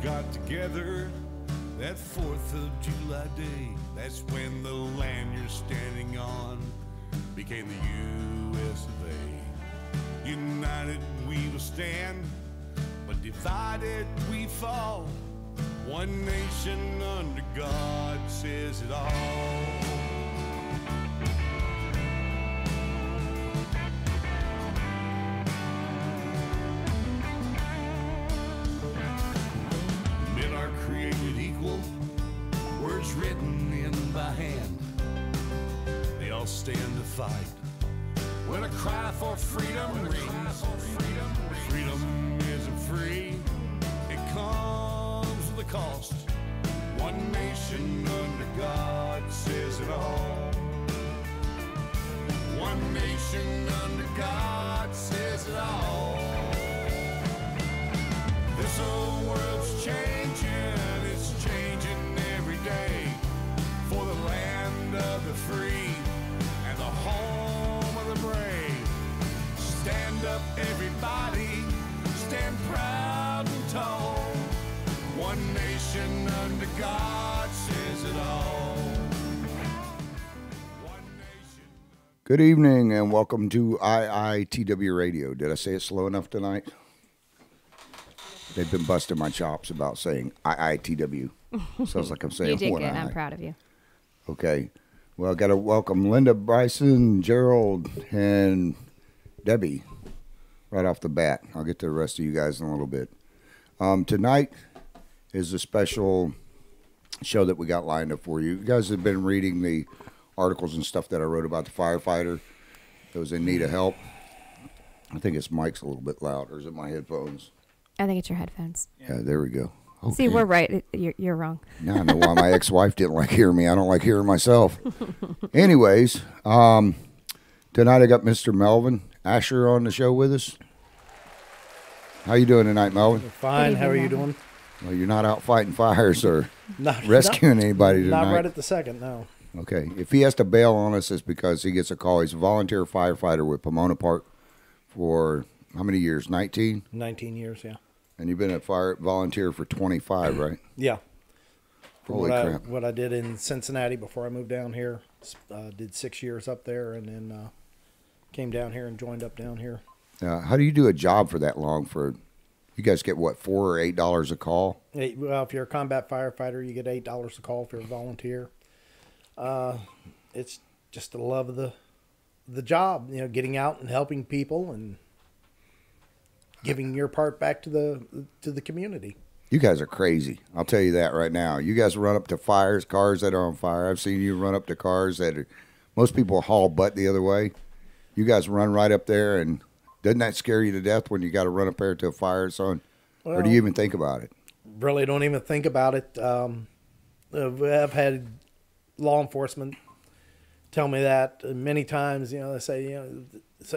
got together that 4th of July day. That's when the land you're standing on became the U.S. of A. United we will stand, but divided we fall. One nation under God says it all. Men are created equal, words written in by hand. They all stand to fight when a cry for freedom rings. Freedom isn't free, it comes with a cost. One nation under God says it all. One nation under God says it all. This whole world's changing, it's changing every day. For the land of the free and the home of the brave. Stand up everybody, stand proud and tall. One nation under God says it all. One nation. Good evening and welcome to IITW Radio. Did I say it slow enough tonight? They've been busting my chops about saying IITW. Sounds like I'm saying You did one good. I. I'm proud of you. Okay. Well, I got to welcome Linda, Bryson, Gerald, and Debbie right off the bat. I'll get to the rest of you guys in a little bit. Tonight is a special show that we got lined up for you. You guys have been reading the articles and stuff that I wrote about the firefighter that was in need of help. I think his mic's a little bit loud, or is it my headphones? I think it's your headphones. Yeah, there we go. Okay. See, we're right. You're wrong. Now I know why my ex-wife didn't like hearing me. I don't like hearing myself. Anyways, tonight I got Mr. Melvin Asher on the show with us. How you doing tonight, Melvin? Fine. How are you doing? Well, you're not out fighting fires or Not rescuing anybody tonight. Not right at the second, no. Okay. If he has to bail on us, it's because he gets a call. He's a volunteer firefighter with Pomona Park for how many years? 19? 19 years, yeah. And you've been a fire volunteer for 25, right? Yeah. From Holy crap. what I did in Cincinnati before I moved down here, did 6 years up there, and then came down here and joined up down here. How do you do a job for that long? For you guys get what, $4 or $8 a call? Well, if you're a combat firefighter, you get $8 a call if you're a volunteer. It's just the love of the job, you know, getting out and helping people and giving your part back to the community. You guys are crazy. I'll tell you that right now. You guys run up to cars that are on fire. I've seen you run up to cars that are, most people haul butt the other way. You guys run right up there, and doesn't that scare you to death when you got to run up there to a fire or something? Well, or do you even think about it? Really don't even think about it. I've had law enforcement tell me that many times. You know, they say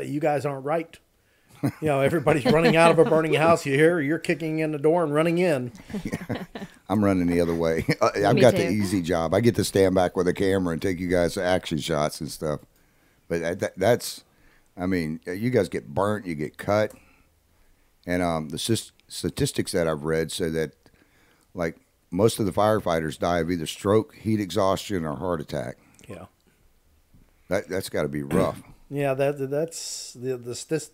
you guys aren't right. You know, everybody's running out of a burning house. You're kicking in the door and running in. Yeah, I'm running the other way. I've Me got too. the easy job. I get to stand back with a camera and take you guys to action shots and stuff. But that's, I mean, you guys get burnt, you get cut. And the statistics that I've read say that, like, most of the firefighters die of either stroke, heat exhaustion, or heart attack. Yeah. That's got to be rough. Yeah, that's the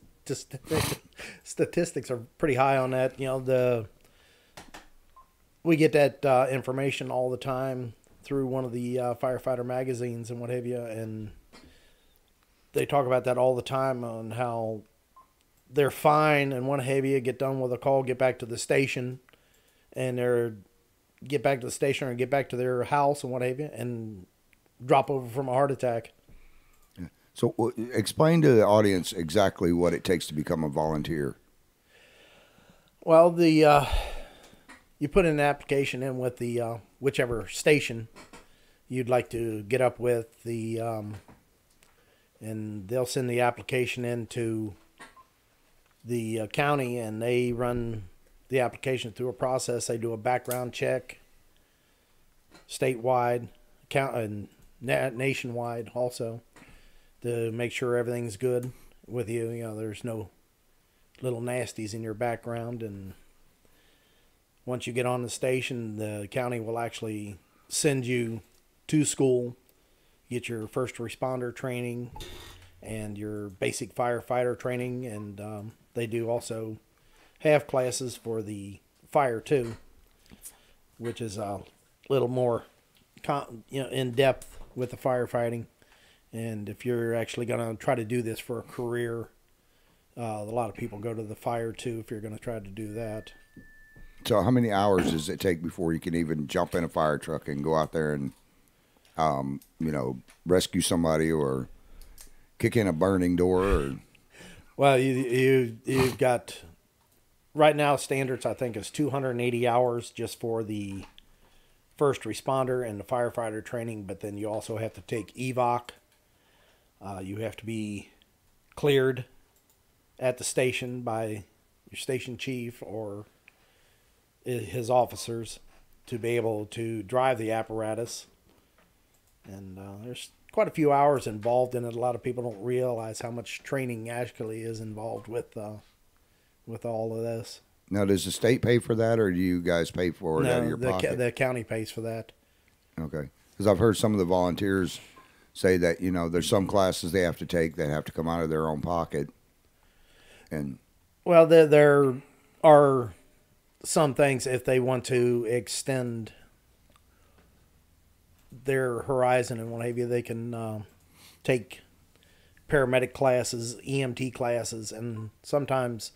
statistics are pretty high on that. You know, we get that information all the time through one of the firefighter magazines and what have you, and they talk about that all the time on how they're fine and what have you, get done with a call, get back to the station, and get back to the station or get back to their house and what have you, and drop over from a heart attack. So explain to the audience exactly what it takes to become a volunteer. Well, you put an application in with the whichever station you'd like to get up with, and they'll send the application in to the county, and they run the application through a process. They do a background check statewide, and nationwide also, to make sure everything's good with you. You know, there's no little nasties in your background. And once you get on the station, the county will actually send you to school, get your first responder training and your basic firefighter training, and they do also have classes for the fire too, which is a little more in depth with the firefighting. And if you're actually going to try to do this for a career, a lot of people go to the fire too if you're going to try to do that. So how many hours does it take before you can even jump in a fire truck and go out there and, rescue somebody or kick in a burning door? Or... Well, you've got, right now standards I think is 280 hours just for the first responder and the firefighter training, but then you also have to take evac. You have to be cleared at the station by your station chief or his officers to be able to drive the apparatus. And there's quite a few hours involved in it. A lot of people don't realize how much training actually is involved with all of this. Now, does the state pay for that, or do you guys pay for it out of your pocket? The county pays for that. Okay. Because I've heard some of the volunteers say that, there's some classes they have to take that have to come out of their own pocket. And well, there are some things, if they want to extend their horizon and what have you, they can take paramedic classes, EMT classes, and sometimes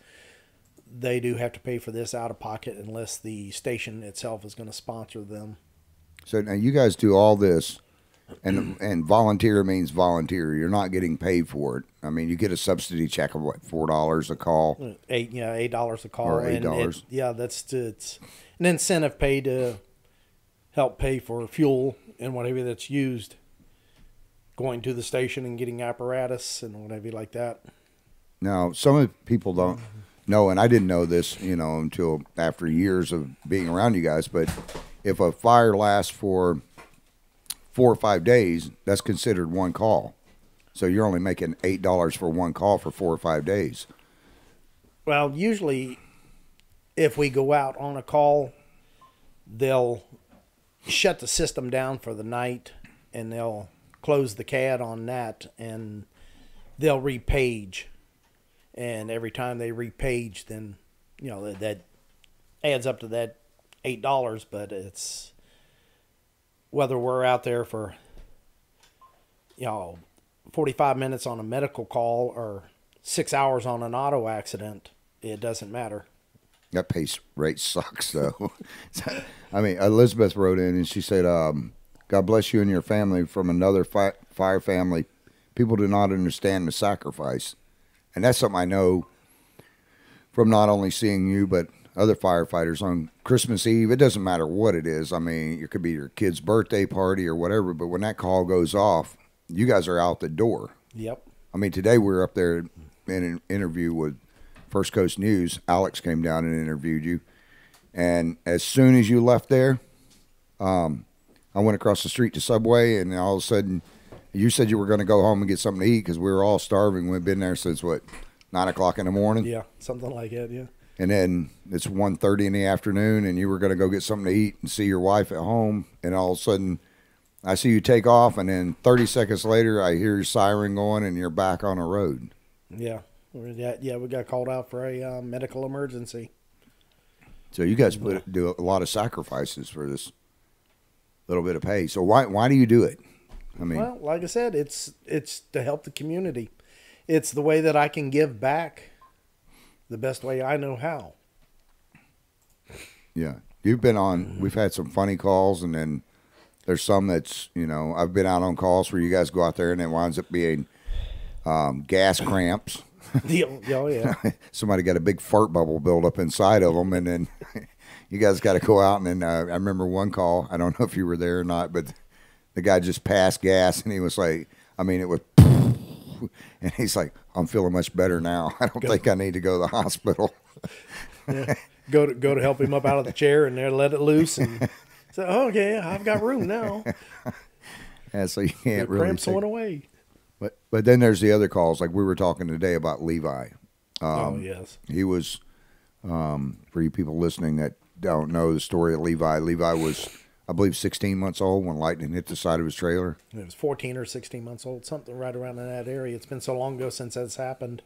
they do have to pay for this out of pocket unless the station itself is going to sponsor them. So now you guys do all this, and volunteer means volunteer. You're not getting paid for it. I mean, you get a subsidy check of what, $4 a call? $8 a call. Or $8. It's an incentive pay to help pay for fuel and whatever that's used going to the station and getting apparatus and whatever like that. Now, some of the people don't know, and I didn't know this, until after years of being around you guys, but if a fire lasts for 4 or 5 days, that's considered one call. So you're only making $8 for one call for 4 or 5 days. Well, usually if we go out on a call, they'll shut the system down for the night and they'll close the CAD on that and they'll repage. And every time they repage, then, that adds up to that $8, but it's whether we're out there for 45 minutes on a medical call or 6 hours on an auto accident, it doesn't matter. That pay rate sucks, though. I mean, Elizabeth wrote in and she said, God bless you and your family from another fire family. People do not understand the sacrifice. And that's something I know from not only seeing you, but other firefighters on Christmas Eve. It doesn't matter what it is. I mean, it could be your kid's birthday party or whatever, but when that call goes off, you guys are out the door. Yep. I mean, today we were up there in an interview with First Coast News. Alex came down and interviewed you. And as soon as you left there, I went across the street to Subway, and all of a sudden, you said you were going to go home and get something to eat because we were all starving. We've been there since, 9 o'clock in the morning? Yeah, something like that, yeah. And then it's 1:30 in the afternoon, and you were going to go get something to eat and see your wife at home, and all of a sudden, I see you take off, and then 30 seconds later, I hear your siren going, and you're back on the road. Yeah, we got called out for a medical emergency. So you guys do a lot of sacrifices for this little bit of pay. So why do you do it? I mean, well, like I said, it's to help the community. It's the way that I can give back the best way I know how. Yeah. You've been on, we've had some funny calls, and then there's some that's, I've been out on calls where you guys go out there and it winds up being gas cramps. Oh, yeah. Somebody got a big fart bubble build up inside of them, and then you guys got to go out. And then I remember one call, I don't know if you were there or not, but the guy just passed gas, and he was like, it was, and he's like, I'm feeling much better now. I don't think I need to go to the hospital. Yeah. Go to help him up out of the chair, and there let it loose, and say, oh, okay, I've got room now. Yeah, so you can't the really cramps went away. But then there's the other calls, like we were talking today about Levi. Oh, yes. He was, for you people listening that don't know the story of Levi, Levi was, I believe, 16 months old when lightning hit the side of his trailer. It was 14 or 16 months old, something right around in that area. It's been so long ago since that's happened.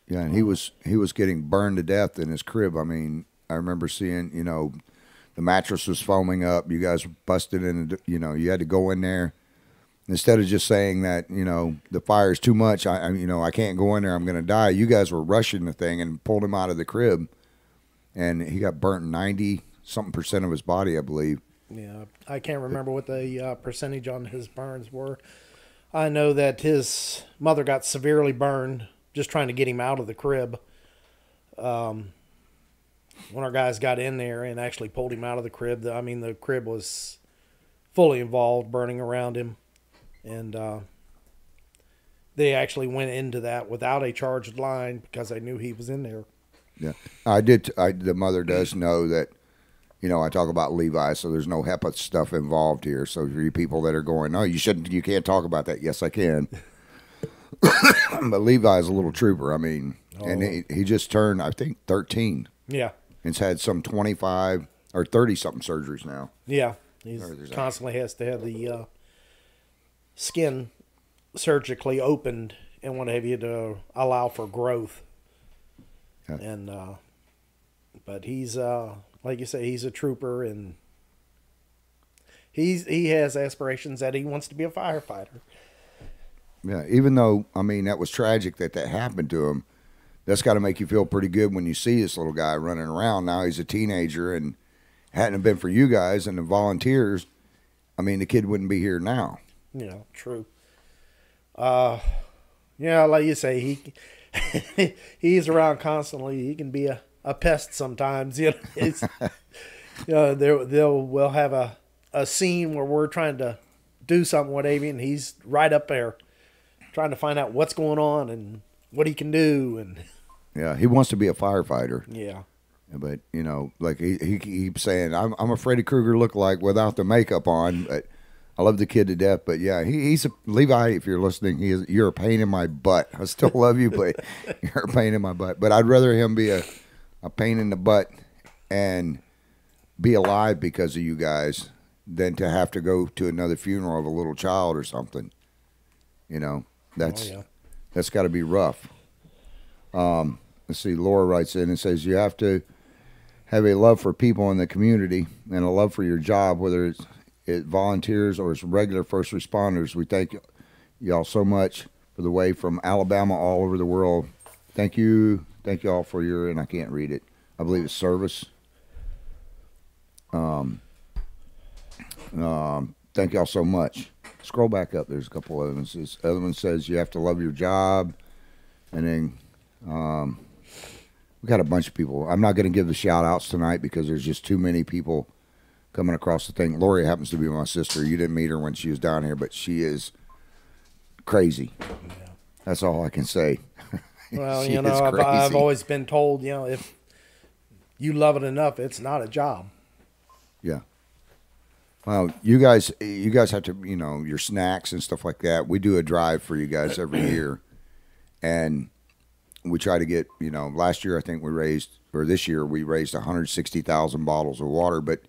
Yeah, and he was getting burned to death in his crib. I mean, I remember seeing, you know, the mattress was foaming up. You guys busted in, you know, you had to go in there. Instead of just saying that, you know, the fire's too much, I can't go in there, I'm going to die. You guys were rushing the thing and pulled him out of the crib. And he got burnt 90-something% of his body, I believe. Yeah, I can't remember what the percentage on his burns were. I know that his mother got severely burned just trying to get him out of the crib. When our guys got in there and actually pulled him out of the crib, the crib was fully involved, burning around him. And they actually went into that without a charged line because they knew he was in there. Yeah, the mother does know that, you know, I talk about Levi, so there's no HEPA stuff involved here. So for you people that are going, no, you can't talk about that. Yes, I can. But Levi's a little trooper. I mean, and he just turned, I think, 13. Yeah. And's had some 25 or 30-something surgeries now. Yeah. He constantly has to have the skin surgically opened and what have you to allow for growth. Yeah. And but he's like you say, he's a trooper, and he has aspirations that he wants to be a firefighter. Yeah, even though, I mean, that was tragic that happened to him, that's got to make you feel pretty good when you see this little guy running around. Now he's a teenager, and hadn't it been for you guys and the volunteers, I mean, the kid wouldn't be here now. Yeah, true. Yeah, like you say, he's around constantly. He can be a pest sometimes. You know, we'll have a scene where we're trying to do something with Avi, and he's right up there trying to find out what's going on and what he can do. And yeah, he wants to be a firefighter. Yeah. But, you know, like he keeps saying, I'm a Freddy Krueger lookalike without the makeup on. But I love the kid to death. But yeah, he's Levi. If you're listening, you're a pain in my butt. I still love you, but you're a pain in my butt. But I'd rather him be a pain in the butt and be alive because of you guys than to have to go to another funeral of a little child or something. You know, that's got to be rough. Let's see. Laura writes in and says you have to have a love for people in the community and a love for your job, whether it's volunteers or it's regular first responders. We thank y'all so much for the way from Alabama all over the world. Thank you all for your, and I can't read it, I believe it's service. Thank y'all so much. Scroll back up. There's a couple other ones. This other one says you have to love your job, and then we got a bunch of people. I'm not going to give the shout outs tonight because there's just too many people coming across the thing. Lori happens to be my sister. You didn't meet her when she was down here, but she is crazy. Yeah. That's all I can say. Well, you know, I've always been told, you know, if you love it enough, it's not a job. Yeah. Well, you guys have to, you know, your snacks and stuff like that. We do a drive for you guys every year, and we try to get, you know, last year I think this year we raised 160,000 bottles of water, but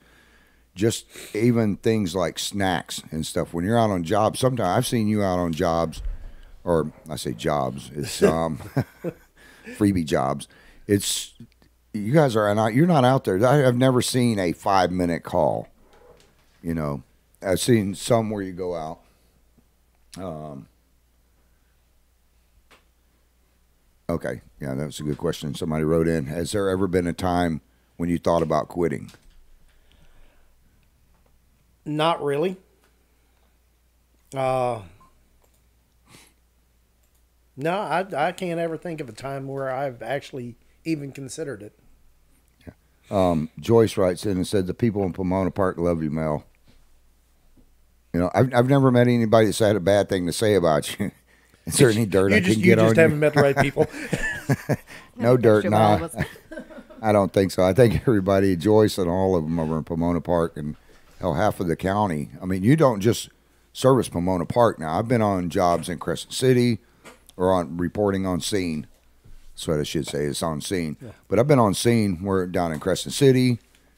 just even things like snacks and stuff. When you're out on jobs, sometimes I've seen you out on jobs, or I say jobs, it's freebie jobs. It's, you guys are not, you're not out there. I've never seen a 5-minute call. You know, I've seen some where you go out. Okay, yeah, that was a good question. Somebody wrote in, has there ever been a time when you thought about quitting? Not really. No, I can't ever think of a time where I've actually even considered it. Yeah. Joyce writes in and said, the people in Pomona Park love you, Mel. You know, I've never met anybody that's had a bad thing to say about you. Is there any dirt I can get on you? You just haven't met the right people. No dirt, nah. I don't think so. I think everybody, Joyce and all of them over in Pomona Park and hell, half of the county. I mean, you don't just service Pomona Park now. I've been on jobs in Crescent City or on reporting on scene. That's what I should say. It's on scene. Yeah. But I've been on scene. We're down in Crescent City,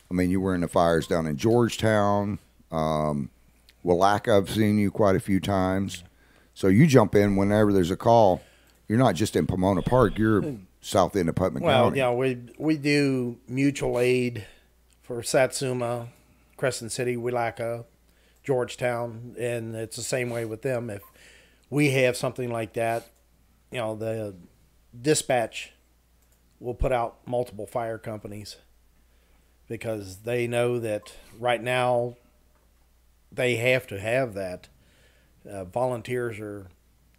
I mean, you were in the fires down in Georgetown, Willaca. I've seen you quite a few times. So you jump in whenever there's a call. You're not just in Pomona Park. You're south end of Putnam County. Well, we do mutual aid for Satsuma, Crescent City, Willaca, Georgetown, and it's the same way with them. If we have something like that, the dispatch will put out multiple fire companies because they know that right now they have to have that. Volunteers are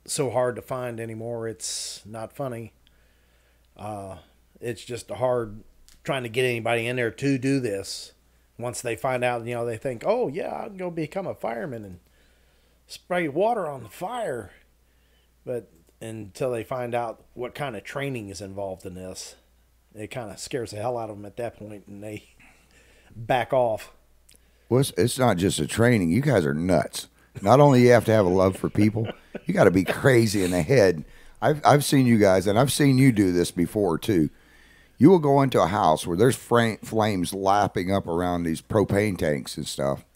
so hard to find anymore. It's not funny. It's just hard trying to get anybody in there to do this. Once they find out, they think, oh, yeah, I can go become a fireman and spray water on the fire. But until they find out what kind of training is involved in this, it kind of scares the hell out of them at that point, and they back off. Well, it's not just a training. You guys are nuts. Not only you have to have a love for people, you got to be crazy in the head. I've seen you guys, and I've seen you do this before, too. You will go into a house where there's flames lapping up around these propane tanks and stuff.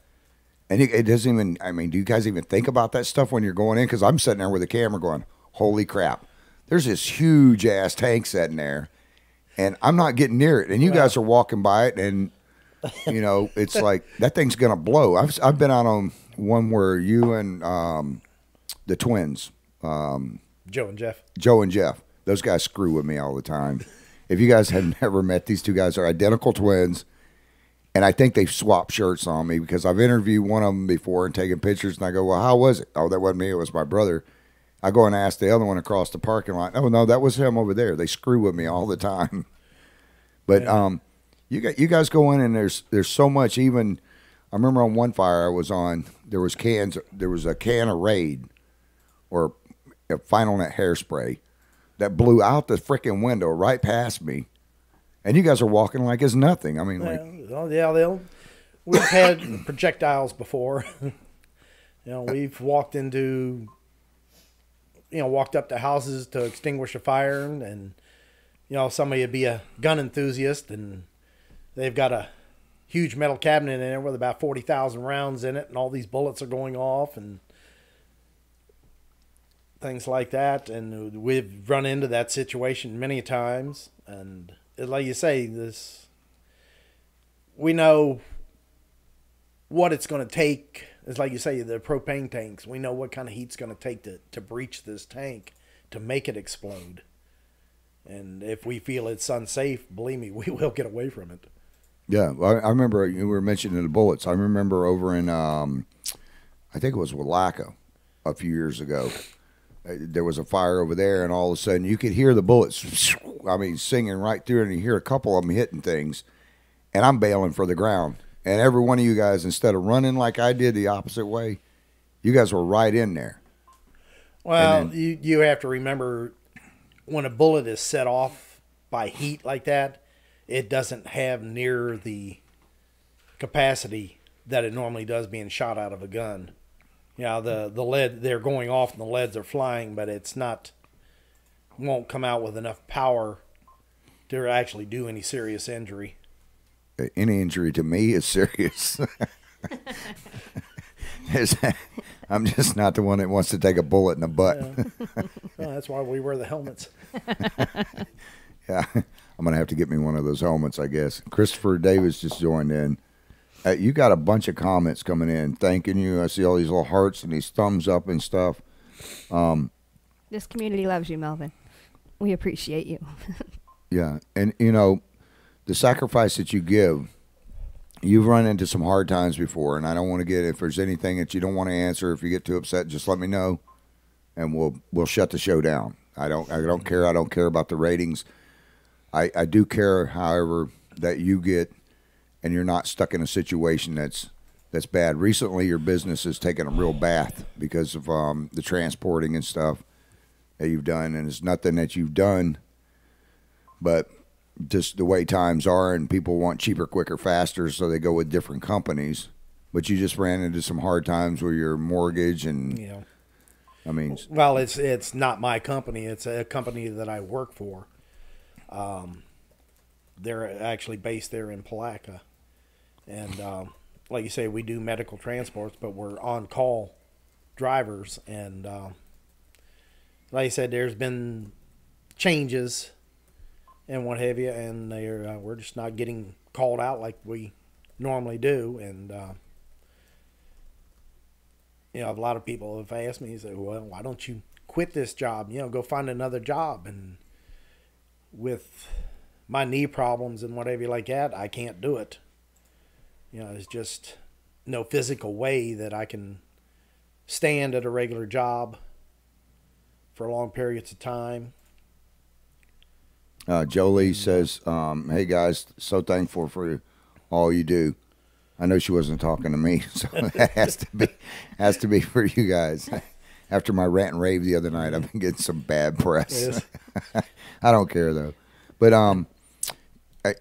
And it doesn't even, I mean, do you guys even think about that stuff when you're going in? Because I'm sitting there with a camera going, holy crap. There's this huge-ass tank sitting there, and I'm not getting near it. And you guys are walking by it, and, it's like, that thing's going to blow. I've been out on one where you and the twins. Joe and Jeff. Those guys screw with me all the time. If you guys have never met, these two guys are identical twins, and I think they've swapped shirts on me because I've interviewed one of them before and taken pictures, and I go, well, how was it? Oh, that wasn't me. It was my brother. I go and ask the other one across the parking lot. Oh, no, that was him over there. They screw with me all the time. But you guys go in, and there's so much. Even I remember on one fire I was on, there was a can of Raid or a Final Net hairspray that blew out the freaking window right past me, and you guys are walking like it's nothing. I mean, we've had projectiles before. We've walked up to houses to extinguish a fire, and somebody would be a gun enthusiast, and they've got a huge metal cabinet in there with about 40,000 rounds in it, and all these bullets are going off, and things like that. And we've run into that situation many times. And like you say, we know what it's going to take. It's like you say, the propane tanks. We know what kind of heat it's going to take to breach this tank, to make it explode. And if we feel it's unsafe, believe me, we will get away from it. Yeah, I remember you were mentioning the bullets. I remember over in, I think it was Willaca a few years ago. There was a fire over there, and all of a sudden you could hear the bullets, singing right through it, and you hear a couple of them hitting things, and I'm bailing for the ground. And every one of you guys, instead of running like I did the opposite way, you guys were right in there. Well, then, you have to remember, when a bullet is set off by heat like that, it doesn't have near the capacity that it normally does being shot out of a gun. The lead, they're going off and the leads are flying, but won't come out with enough power to actually do any serious injury. Any injury to me is serious. I'm just not the one that wants to take a bullet in the butt. Yeah. Well, that's why we wear the helmets. Yeah, I'm going to have to get me one of those helmets, I guess. Christopher Davis just joined in. You got a bunch of comments coming in thanking you. I see all these little hearts and these thumbs up and stuff. This community loves you, Melvin. We appreciate you. Yeah, and the sacrifice that you give, you've run into some hard times before, and I don't want to get, if there's anything that you don't want to answer, if you get too upset, just let me know, and we'll shut the show down. I don't care. I don't care about the ratings. I do care, however, that you get, and you're not stuck in a situation that's bad. Recently, your business has taken a real bath because of the transporting and stuff that you've done, and it's nothing that you've done, but just the way times are, and people want cheaper, quicker, faster, so they go with different companies. But you just ran into some hard times with your mortgage, and well, it's not my company; it's a company that I work for. They're actually based there in Palatka, And like you say, we do medical transports, but we're on-call drivers. And like I said, there's been changes and what have you, and we're just not getting called out like we normally do. And you know, a lot of people have asked me, say, well, why don't you quit this job? You know, go find another job. And with my knee problems and whatever like that, I can't do it. You know, there's just no physical way that I can stand at a regular job for long periods of time. Jolie says, hey guys, so thankful for all you do. I know she wasn't talking to me, so that has to be for you guys. After my rant and rave the other night, I've been getting some bad press. Yes. I don't care though. But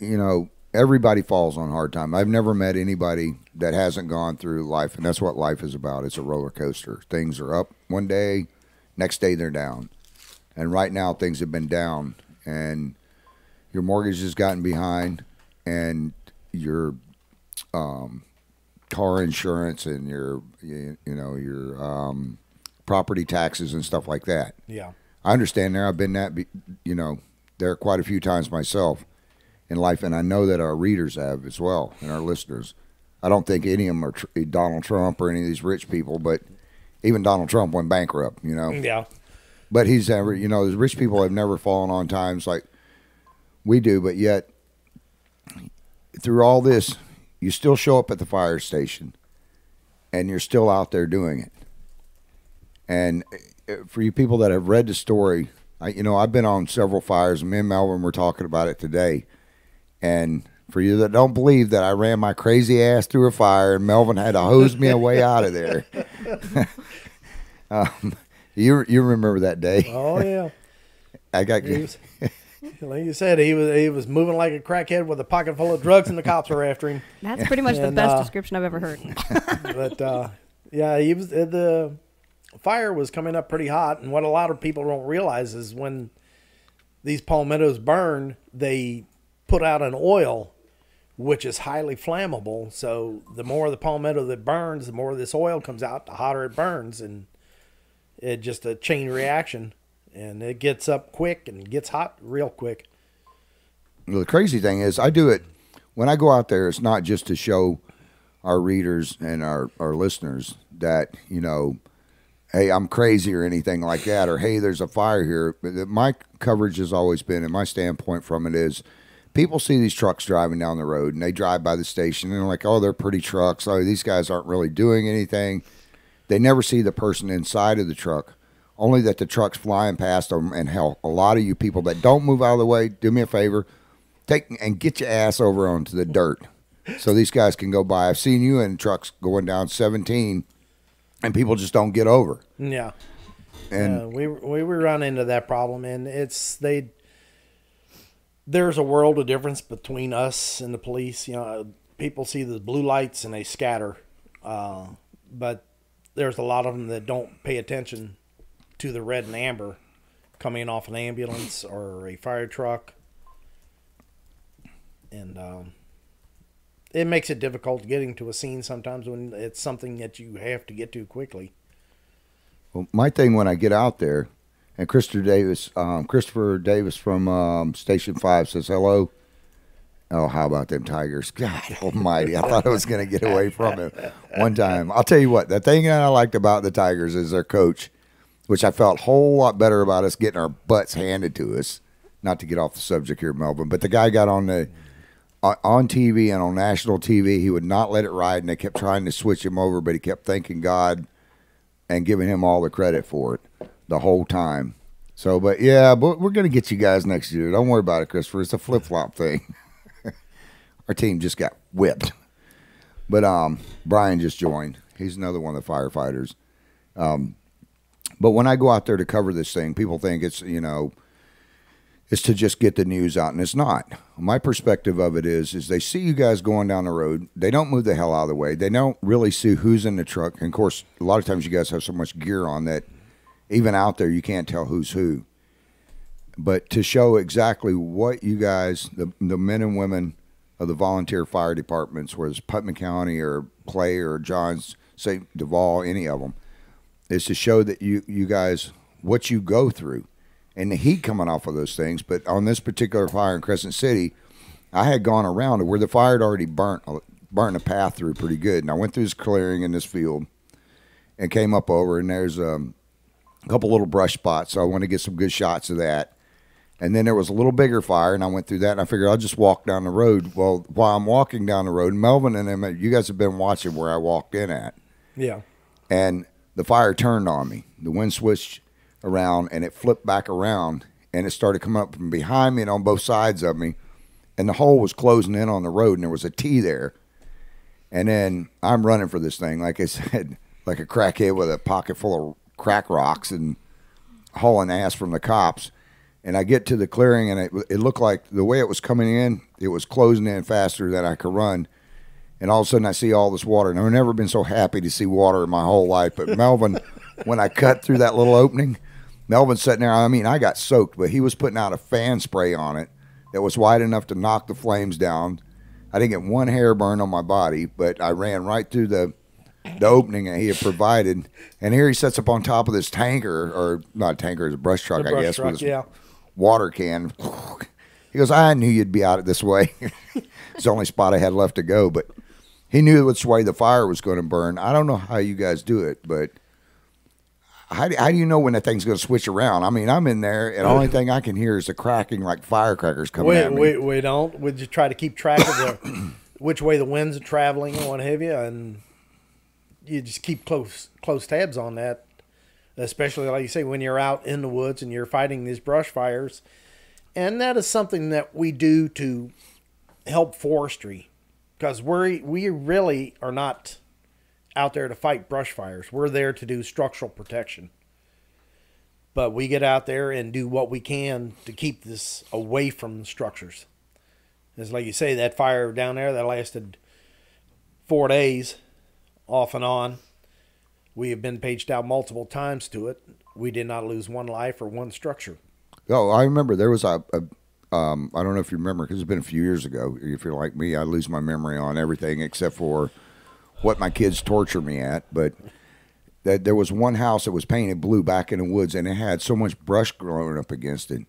you know, everybody falls on hard time. I've never met anybody that hasn't gone through life, and that's what life is about. It's a roller coaster. Things are up one day, next day they're down. And right now things have been down, and your mortgage has gotten behind, and your car insurance and your property taxes and stuff like that. Yeah. I understand there. I've been there quite a few times myself in life, and I know that our readers have as well, and our listeners. I don't think any of them are Donald Trump or any of these rich people, but even Donald Trump went bankrupt, you know. Yeah. But he's ever, you know, the rich people have never fallen on times like we do, but yet through all this, you still show up at the fire station, and you're still out there doing it. And for you people that have read the story, I've been on several fires, and me and Melvin were talking about it today. And for you that don't believe that I ran my crazy ass through a fire and Melvin had to hose me away out of there. You remember that day? Oh yeah. I got like you said, he was moving like a crackhead with a pocket full of drugs, and the cops were after him. That's pretty much the best description I've ever heard. But yeah, he was the fire was coming up pretty hot, and what a lot of people don't realize is when these palmettos burn, they put out an oil which is highly flammable. So the more the palmetto that burns, the more this oil comes out, the hotter it burns, and it's just a chain reaction, and it gets up quick and gets hot real quick. Well, the crazy thing is, I do it when I go out there. It's not just to show our readers and our listeners that, you know, hey, I'm crazy or anything like that, or hey, there's a fire here. But my coverage has always been, and my standpoint from it is, people see these trucks driving down the road, and they drive by the station, and they're like, oh, they're pretty trucks. Oh, these guys aren't really doing anything. They never see the person inside of the truck, only that the truck's flying past them. And hell, a lot of you people that don't move out of the way, do me a favor, take and get your ass over onto the dirt so these guys can go by. I've seen you in trucks going down 17, and people just don't get over. Yeah. And we run into that problem, and there's a world of difference between us and the police. You know, people see the blue lights and they scatter, but there's a lot of them that don't pay attention to the red and amber coming off an ambulance or a fire truck, and it makes it difficult getting to a scene sometimes when it's something that you have to get to quickly. well, my thing when I get out there, and Christopher Davis from Station 5 says hello. Oh, how about them Tigers? God almighty. I thought I was going to get away from it one time. I'll tell you what, the thing that I liked about the Tigers is their coach, which I felt a whole lot better about us getting our butts handed to us. Not to get off the subject here, Melvin, but the guy got on TV and on national TV. He would not let it ride, and they kept trying to switch him over, but he kept thanking God and giving him all the credit for it the whole time. So, but we're going to get you guys next year. Don't worry about it, Christopher. It's a flip-flop thing. Our team just got whipped. But Brian just joined. He's another one of the firefighters. But when I go out there to cover this thing, people think it's, you know, it's to just get the news out, and it's not. My perspective of it is they see you guys going down the road. They don't move the hell out of the way. They don't really see who's in the truck. And, of course, a lot of times you guys have so much gear on that even out there you can't tell who's who. But to show exactly what you guys, the men and women of the volunteer fire departments, whether it's Putnam County or Clay or Johns, St. Duval, any of them, is to show that you guys, what you go through and the heat coming off of those things. But on this particular fire in Crescent City, I had gone around it where the fire had already burnt a path through pretty good. And I went through this clearing in this field and came up over, and there's a couple little brush spots, so I wanted to get some good shots of that. And then there was a little bigger fire, and I went through that, and I figured I'll just walk down the road. Well, while I'm walking down the road, Melvin and them, you guys have been watching where I walked in at. Yeah. And the fire turned on me. The wind switched around, and it flipped back around, and it started coming up from behind me and on both sides of me. And the hole was closing in on the road, and there was a T there. And then I'm running for this thing, like I said, like a crackhead with a pocket full of crack rocks and hauling ass from the cops. And I get to the clearing, and it looked like the way it was coming in, it was closing in faster than I could run. And all of a sudden, I see all this water. And I've never been so happy to see water in my whole life. But Melvin, when I cut through that little opening, Melvin's sitting there. I mean, I got soaked, but he was putting out a fan spray on it that was wide enough to knock the flames down. I didn't get one hair burn on my body, but I ran right through the opening that he had provided. And here he sits up on top of this tanker, or not a tanker, it's a brush truck, I guess, with his water can. He goes, I knew you'd be out this way. It's the only spot I had left to go, but he knew which way the fire was going to burn. I don't know how you guys do it, but how do you know when that thing's going to switch around? I mean, I'm in there, and the only thing I can hear is the cracking like firecrackers coming at me. We don't. We just try to keep track of which way the winds are traveling and what have you, and you just keep close tabs on that, especially, like you say, when you're out in the woods and you're fighting these brush fires. And that is something that we do to help forestry, because we really are not out there to fight brush fires. We're there to do structural protection. But we get out there and do what we can to keep this away from the structures. It's like you say, that fire down there that lasted 4 days, off and on. We have been paged out multiple times to it. We did not lose one life or one structure. Oh, I remember there was I don't know if you remember, because it's been a few years ago. If you're like me, I lose my memory on everything except for what my kids torture me at. But that there was one house that was painted blue back in the woods, and it had so much brush growing up against it.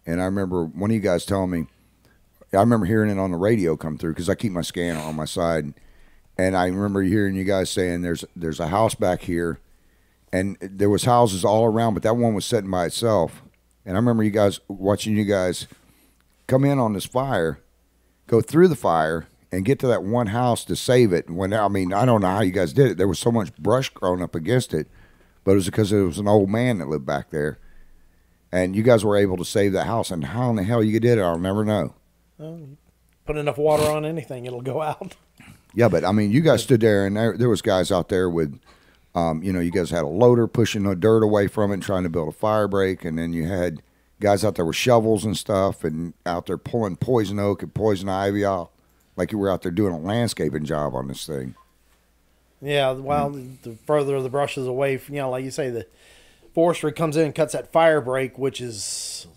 And I remember one of you guys telling me, I remember hearing it on the radio come through, because I keep my scanner on my side. And I remember hearing you guys saying there's a house back here, and there was houses all around, but that one was sitting by itself. And I remember watching you guys come in on this fire, go through the fire, and get to that one house to save it. I don't know how you guys did it. There was so much brush growing up against it, but it was because it was an old man that lived back there. And you guys were able to save that house. And how in the hell you did it, I'll never know. Well, put enough water on anything, it'll go out. Yeah, but I mean, you guys stood there, and there was guys out there with, you guys had a loader pushing the dirt away from it and trying to build a fire break, and then you had guys out there with shovels and stuff, and out there pulling poison oak and poison ivy out, like you were out there doing a landscaping job on this thing. Yeah, well, the further the brush is away from, like you say, the forestry comes in and cuts that fire break, which is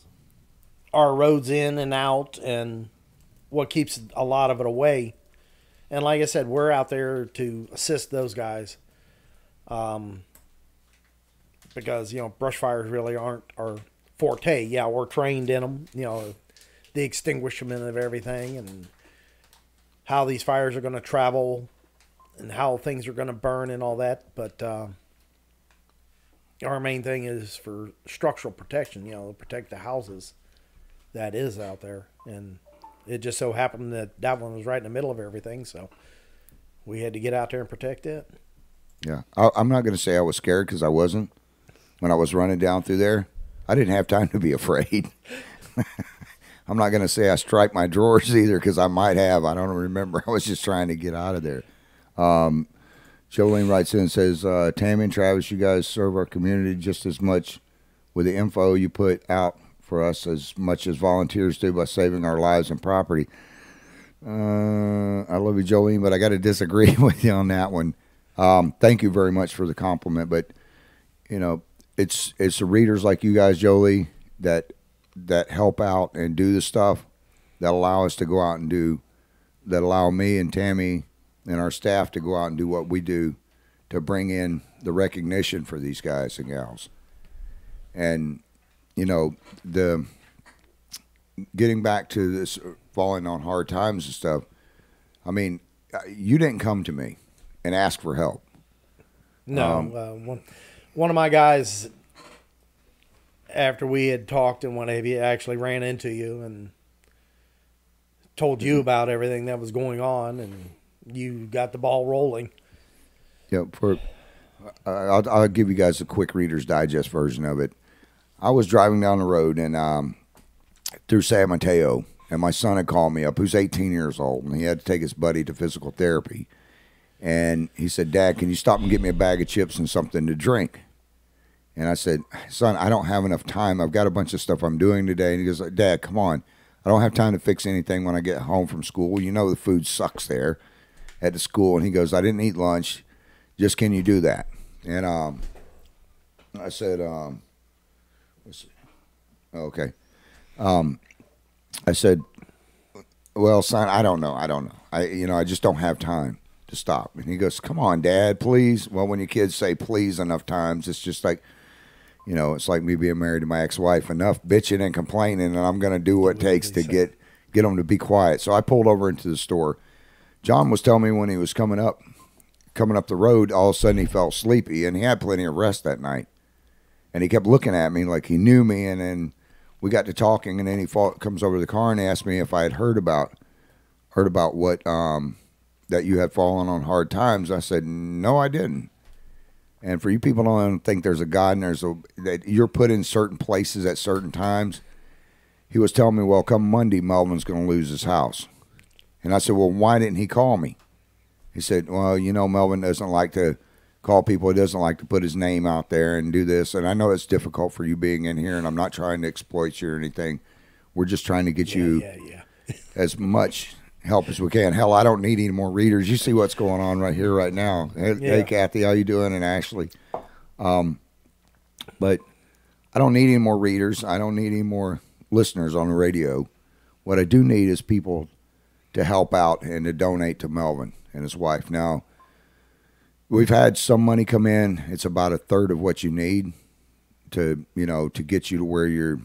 our roads in and out, and what keeps a lot of it away. And like I said, we're out there to assist those guys, because brush fires really aren't our forte. Yeah, we're trained in them. The extinguishment of everything and how these fires are going to travel and how things are going to burn and all that. But our main thing is for structural protection. To protect the houses that is out there. And it just so happened that one was right in the middle of everything, so we had to get out there and protect it. Yeah, I'm not going to say I was scared, because I wasn't. When I was running down through there, I didn't have time to be afraid. I'm not going to say I striped my drawers either, because I might have. I don't remember. I was just trying to get out of there. Jolene writes in and says, Tammy and Travis, you guys serve our community just as much with the info you put out for us as much as volunteers do by saving our lives and property. I love you, Jolene, but I got to disagree with you on that one. Thank you very much for the compliment, but it's the readers like you guys, Jolie, that help out and do the stuff that allow us to go out and do that allow me and Tammy and our staff to go out and do what we do to bring in the recognition for these guys and gals. And, you know, the getting back to this falling on hard times and stuff, I mean, you didn't come to me and ask for help. No, one of my guys, after we had talked and what have you, actually ran into you and told you about everything that was going on, and you got the ball rolling. Yeah, I'll give you guys a quick Reader's Digest version of it. I was driving down the road and through San Mateo, and my son had called me up, who's 18 years old, and he had to take his buddy to physical therapy. And he said, "Dad, can you stop and get me a bag of chips and something to drink?" And I said, "Son, I don't have enough time. I've got a bunch of stuff I'm doing today." And he goes, "Dad, come on. I don't have time to fix anything when I get home from school. You know the food sucks there at the school." And he goes, "I didn't eat lunch. Just can you do that?" And I said, let's see. Okay. I said, "Well, son, I don't know. I just don't have time to stop." And he goes, "Come on, Dad, please." Well, when your kids say please enough times, it's just like, you know, it's like me being married to my ex-wife. Enough bitching and complaining, and I'm going to do what it takes to get them to be quiet. So I pulled over into the store. John was telling me when he was coming up the road, all of a sudden he felt sleepy, and he had plenty of rest that night. And he kept looking at me like he knew me, and then we got to talking, and then he comes over to the car and asked me if I had heard about what that you had fallen on hard times. I said, "No, I didn't." And for you people who don't think there's a God and that you're put in certain places at certain times, he was telling me, "Well, come Monday, Melvin's going to lose his house." And I said, "Well, why didn't he call me?" He said, "Well, you know, Melvin doesn't like to call people. He doesn't like to put his name out there and do this. And I know it's difficult for you being in here, and I'm not trying to exploit you or anything. We're just trying to get you as much help as we can. Hell, I don't need any more readers. You see what's going on right here, right now. Hey, Kathy, how you doing? And Ashley. But I don't need any more readers. I don't need any more listeners on the radio. What I do need is people to help out and to donate to Melvin and his wife. Now, we've had some money come in. It's about a third of what you need to get you to where you're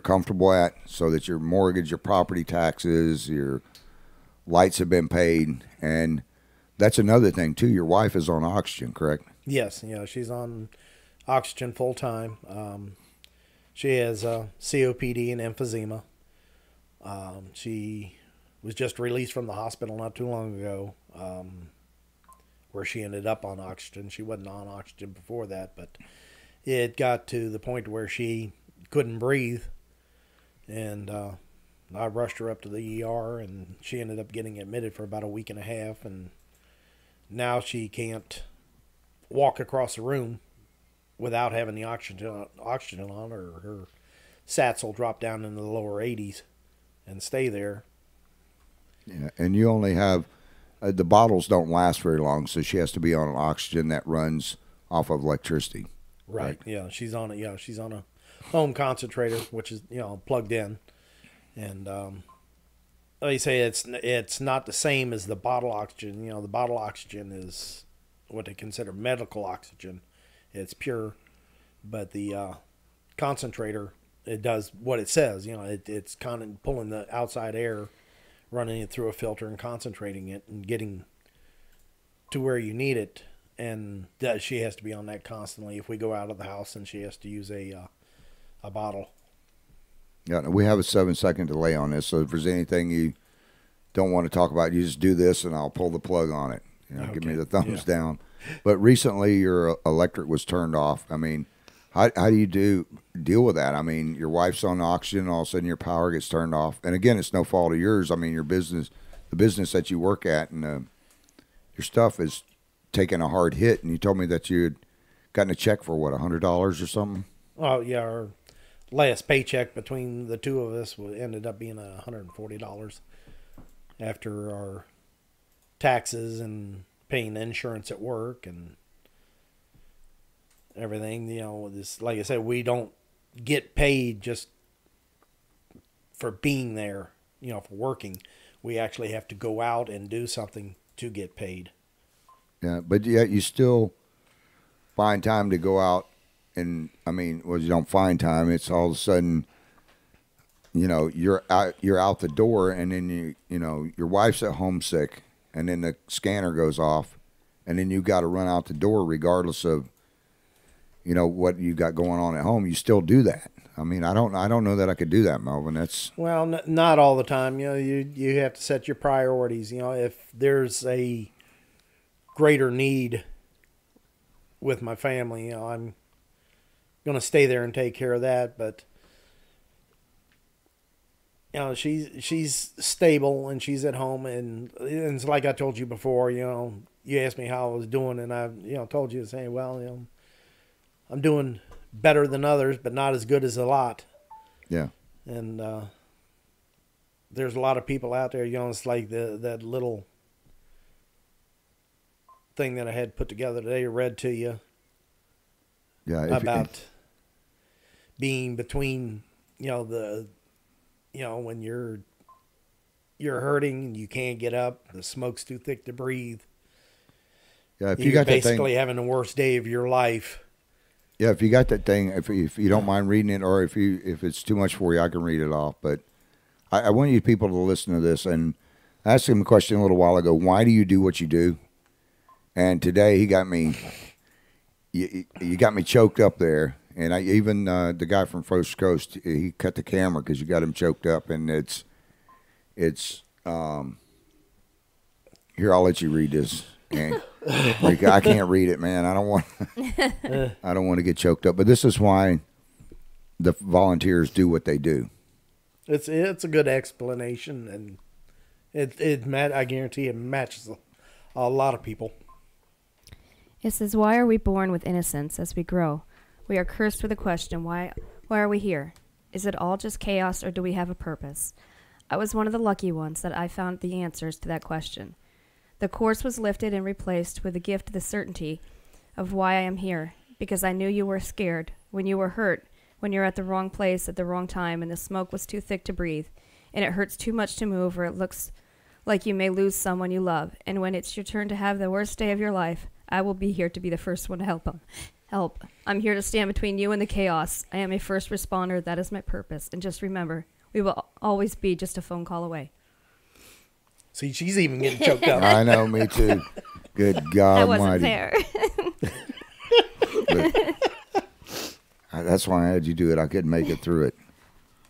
comfortable at, so that your mortgage, your property taxes, your lights have been paid. And that's another thing too. Your wife is on oxygen, correct? Yes. Yeah, she's on oxygen full time. She has COPD and emphysema. She was just released from the hospital not too long ago, where she ended up on oxygen. She wasn't on oxygen before that, but it got to the point where she couldn't breathe, and I rushed her up to the ER, and she ended up getting admitted for about a week and a half, and now she can't walk across the room without having the oxygen on, or her sats will drop down into the lower 80s and stay there. Yeah, and you only have the bottles don't last very long, so she has to be on an oxygen that runs off of electricity. Right. Yeah, she's on it. Yeah, she's on a home concentrator, which is plugged in, and like you say, it's not the same as the bottle oxygen. The bottle oxygen is what they consider medical oxygen. It's pure, but the concentrator, it does what it says. It's kind of pulling the outside air, running it through a filter and concentrating it and getting to where you need it. And that she has to be on that constantly. If we go out of the house, then she has to use a bottle. Yeah, we have a 7-second delay on this, so if there's anything you don't want to talk about, you just do this and I'll pull the plug on it. Okay. Give me the thumbs down. But recently your electric was turned off. I mean, how do you deal with that? I mean, your wife's on oxygen, all of a sudden your power gets turned off. And again, it's no fault of yours. I mean, the business that you work at, and your stuff is taking a hard hit. And you told me that you had gotten a check for what, $100 or something? Oh yeah, our last paycheck between the two of us ended up being $140 after our taxes and paying insurance at work and everything. This, like I said, we don't get paid just for being there, for working. we actually have to go out and do something to get paid. Yeah, but yet you still find time to go out, and I mean, well, you don't find time. It's all of a sudden, you know, you're out the door, and then you know, your wife's at home sick, and then the scanner goes off, and then you got to run out the door regardless of, you know, what you got going on at home. You still do that. I mean, I don't know that I could do that, Melvin. That's Well, not all the time. You know, you have to set your priorities. You know, if there's a greater need with my family, you know, I'm going to stay there and take care of that. But you know, she's stable and she's at home, and it's like I told you before. You know, you asked me how I was doing, and I told you to say, well, you know, I'm doing better than others, but not as good as a lot. yeah. And there's a lot of people out there, you know, it's like that little thing that I had put together today, read to you Yeah, about being between, you know, when you're hurting and you can't get up, the smoke's too thick to breathe. yeah. If you You're got that basically thing, having the worst day of your life. yeah. If you got that thing, if you don't mind reading it, or if it's too much for you, I can read it off. But I want you people to listen to this. And I asked him a question a little while ago. Why do you do what you do? And today he got me. You got me choked up there. And I even the guy from First Coast, he cut the camera because you got him choked up. And it's here, I'll let you read this. And like, I can't read it, man. I don't want to get choked up. But this is why the volunteers do what they do. It's a good explanation, and I guarantee it matches a lot of people. It says, why are we born with innocence as we grow? We are cursed with a question, why are we here? Is it all just chaos, or do we have a purpose? I was one of the lucky ones that I found the answers to that question. The curse was lifted and replaced with the gift of the certainty of why I am here, because I knew you were scared, when you were hurt, when you're at the wrong place at the wrong time and the smoke was too thick to breathe, and it hurts too much to move, or it looks like you may lose someone you love, and when it's your turn to have the worst day of your life, I will be here to be the first one to help them. Help. I'm here to stand between you and the chaos. I am a first responder. That is my purpose. And just remember, we will always be just a phone call away. See, she's even getting choked up. I know, me too. Good God I Almighty. wasn't there. That's why I had you do it. I couldn't make it through it.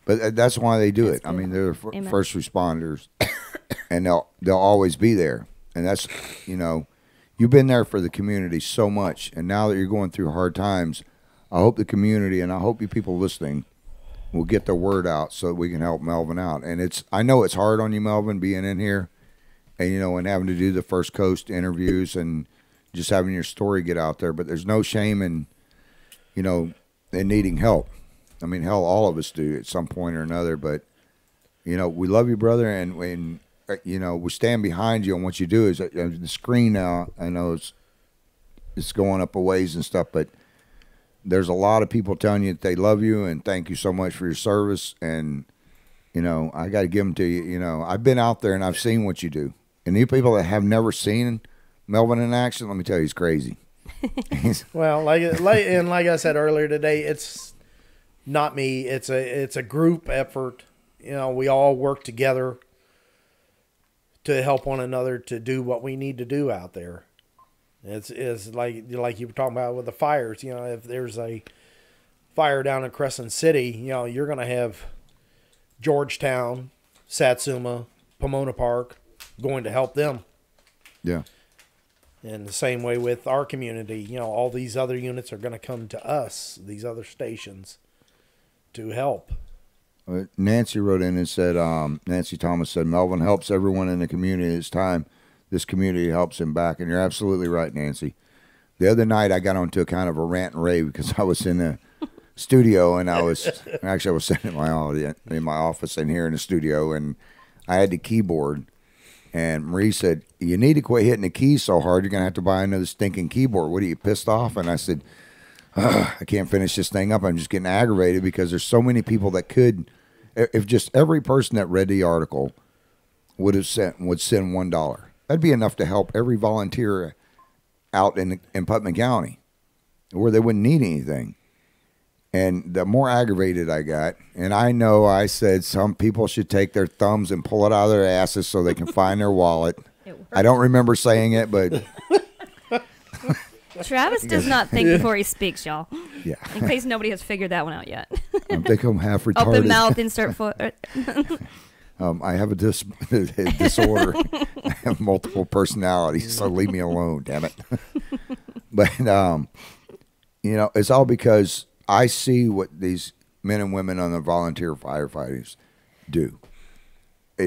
But that's why they do That's it. I good. mean, they're Amen. first responders, and they'll always be there. And that's, you know, you've been there for the community so much, and now that you're going through hard times, I hope the community and I hope you people listening will get the word out so that we can help Melvin out. And I know it's hard on you, Melvin, being in here, and and having to do the First Coast interviews and just having your story get out there. But there's no shame in, in needing help. I mean, hell, all of us do at some point or another. But we love you, brother, and we stand behind you on what you do. Is the screen now? I know it's going up a ways and stuff, but there's a lot of people telling you that they love you and thank you so much for your service. And I got to give them to you. I've been out there and I've seen what you do. And you people that have never seen Melvin in action, let me tell you, he's crazy. Well, like I said earlier today, it's not me. It's a group effort. We all work together to help one another to do what we need to do out there. It's like you were talking about with the fires. If there's a fire down in Crescent City, you're going to have Georgetown, Satsuma, Pomona Park going to help them. Yeah. And the same way with our community, all these other units are going to come to us, these other stations, to help. Nancy wrote in and said, Nancy Thomas said, Melvin helps everyone in the community. It's time this community helps him back. And you're absolutely right, Nancy. The other night I got onto a kind of a rant and rave because I was in the studio and I was sitting in my office in here in the studio, and I had the keyboard. And Marie said, you need to quit hitting the keys so hard. You're going to have to buy another stinking keyboard. What are you, pissed off? And I said, I can't finish this thing up. I'm just getting aggravated because there's so many people that could, if just every person that read the article would send $1. That'd be enough to help every volunteer out in Putnam County, where they wouldn't need anything. And the more aggravated I got, and I know I said some people should take their thumbs and pull it out of their asses so they can find their wallet. I don't remember saying it, but Travis does not think before he speaks, y'all. yeah. In case nobody has figured that one out yet. I think I'm half retarded. Open mouth, insert foot. I have a disorder. I have multiple personalities, so leave me alone, damn it. But, it's all because I see what these men and women on the volunteer firefighters do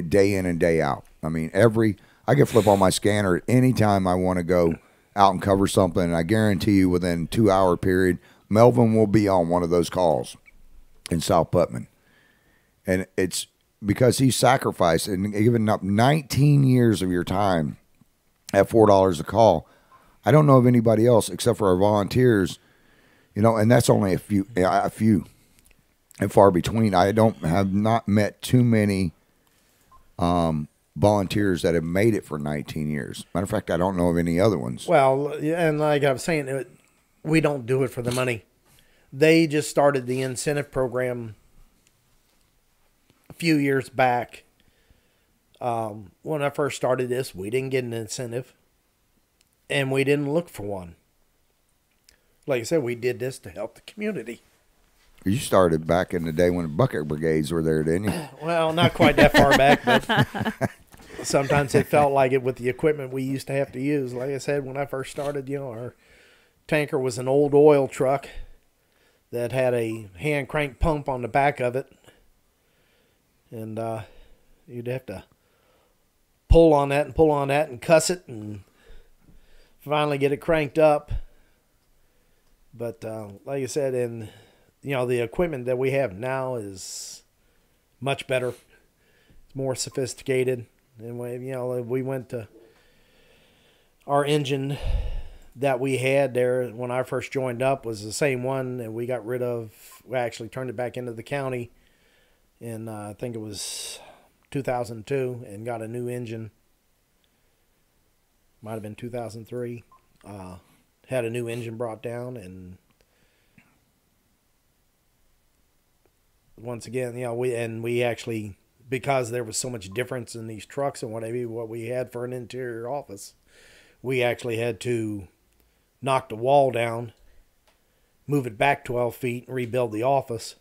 day in and day out. I mean, I can flip on my scanner at any time I want to go out and cover something, and I guarantee you within 2-hour period, Melvin will be on one of those calls in South Putnam. And it's because he sacrificed and given up 19 years of your time at $4 a call. I don't know of anybody else except for our volunteers, and that's only a few and far between. I have not met too many volunteers that have made it for 19 years. Matter of fact, I don't know of any other ones. Well, and like I was saying, we don't do it for the money. They just started the incentive program a few years back. When I first started this, we didn't get an incentive, and we didn't look for one. Like I said, we did this to help the community. You started back in the day when the bucket brigades were there, didn't you? Well, not quite that far back, but sometimes it felt like it with the equipment we used to have to use. Like I said, when I first started, our tanker was an old oil truck that had a hand crank pump on the back of it. And you'd have to pull on that and cuss it and finally get it cranked up. But like I said, the equipment that we have now is much better. It's more sophisticated. And we went to our engine that we had there when I first joined up was the same one that we got rid of. We actually turned it back into the county in I think it was 2002 and got a new engine. Might have been 2003. Had a new engine brought down, and once again, we actually, because there was so much difference in these trucks and what we had for an interior office, we actually had to knock the wall down, move it back 12 feet, and rebuild the office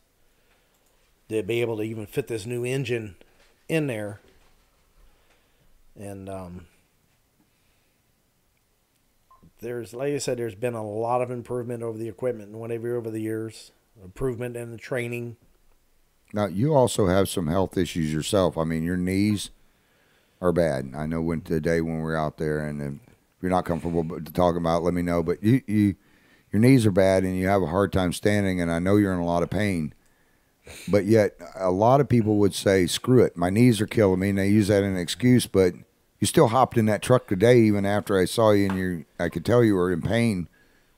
to be able to even fit this new engine in there. And like I said, there's been a lot of improvement over the equipment and whatever over the years, improvement in the training. Now, you also have some health issues yourself. I mean, your knees are bad. I know the day when we were out there, and if you're not comfortable to talk about it, let me know. But your knees are bad, and you have a hard time standing, and I know you're in a lot of pain. But yet, a lot of people would say, screw it, my knees are killing me, and they use that as an excuse. But you still hopped in that truck today, even after I saw you, and I could tell you were in pain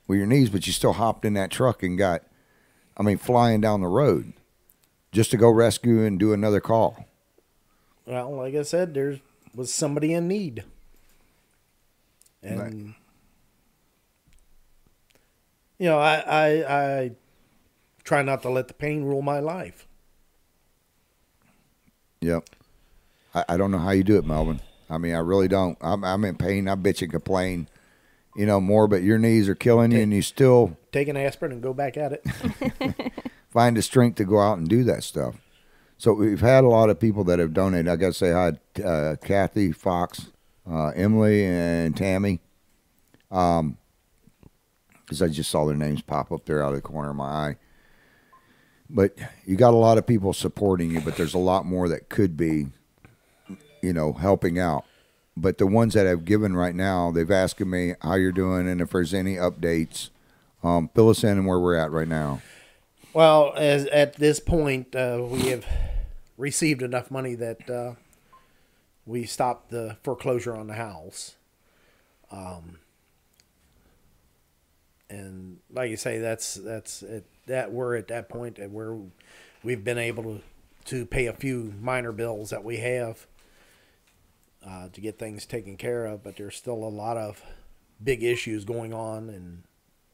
with your knees, but you still hopped in that truck and flying down the road just to go rescue and do another call. Well, like I said, there was somebody in need. And, right. I try not to let the pain rule my life. Yep. I don't know how you do it, Melvin. I mean, I really don't. I'm in pain. I bitch and complain, more, but your knees are killing you, and you still take an aspirin and go back at it. Find the strength to go out and do that stuff. So we've had a lot of people that have donated. I got to say hi to Kathy, Fox, Emily, and Tammy, because I just saw their names pop up there out of the corner of my eye. But you got a lot of people supporting you, but there's a lot more that could be, helping out. But the ones that have given right now, they've asked me how you're doing and if there's any updates. Fill us in on where we're at right now. Well, at this point, we have received enough money that we stopped the foreclosure on the house. And like you say, that's it. That we're at that point where we've been able to pay a few minor bills that we have, to get things taken care of, but there's still a lot of big issues going on and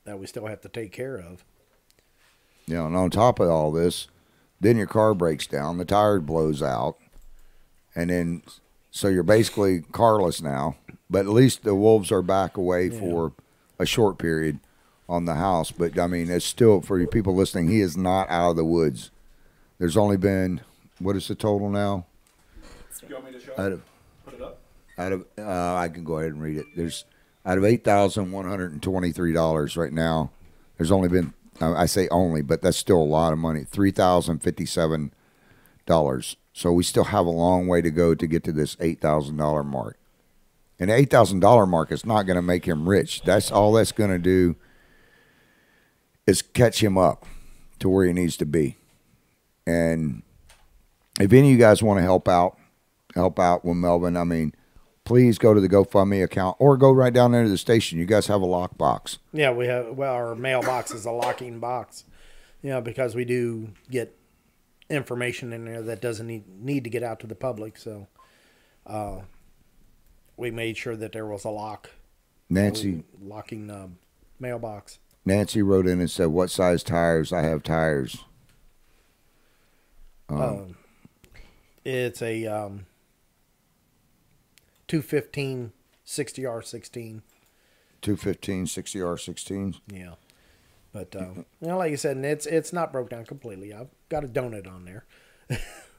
that we still have to take care of. You know, and on top of all this, then your car breaks down, the tire blows out, and then so you're basically carless now. But at least the wolves are back away for a short period on the house. But I mean, it's still, for you people listening, he is not out of the woods. There's only been, what is the total now? Do you want me to show it? Put it up? I can go ahead and read it. There's out of $8,123 right now. There's only been, I say only, but that's still a lot of money. $3,057. So we still have a long way to go to get to this $8,000 mark. And the $8,000 mark is not going to make him rich. That's all that's going to do is catch him up to where he needs to be. And if any of you guys want to help out with Melvin, I mean, please go to the GoFundMe account or go right down there to the station. You guys have a lockbox. Yeah, we have. Well, our mailbox is a locking box. You know, because we do get information in there that doesn't need to get out to the public. So, we made sure that there was a lock. Nancy locking mailbox. Nancy wrote in and said, "What size tires? I have tires." It's a 215 60R16. 215 60R16. Yeah, but you know, like you said, and it's not broke down completely. I've got a donut on there.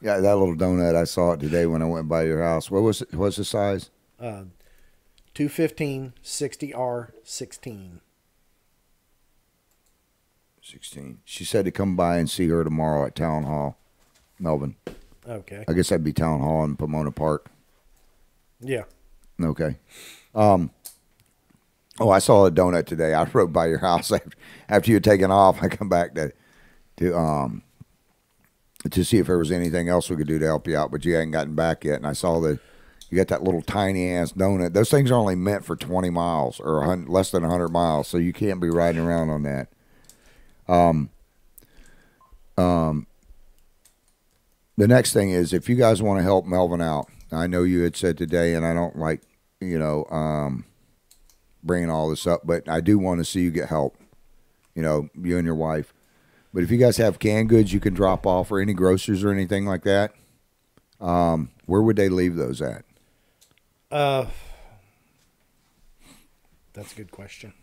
Yeah, that little donut, I saw it today when I went by your house. What was it? What's the size? 215 60R16. 16. She said to come by and see her tomorrow at Town Hall, Melvin. Okay. I guess that'd be Town Hall in Pomona Park. Yeah. Okay. Oh, I saw a donut today. I rode by your house after you had taken off. I come back to see if there was anything else we could do to help you out, but you hadn't gotten back yet. And I saw that you got that little tiny ass donut. Those things are only meant for 20 miles or less than 100 miles, so you can't be riding around on that. The next thing is, if you guys want to help Melvin out, I know you had said today, and I don't like, bringing all this up, but I do want to see you get help, you and your wife. But if you guys have canned goods you can drop off or any groceries or anything like that, where would they leave those at? That's a good question.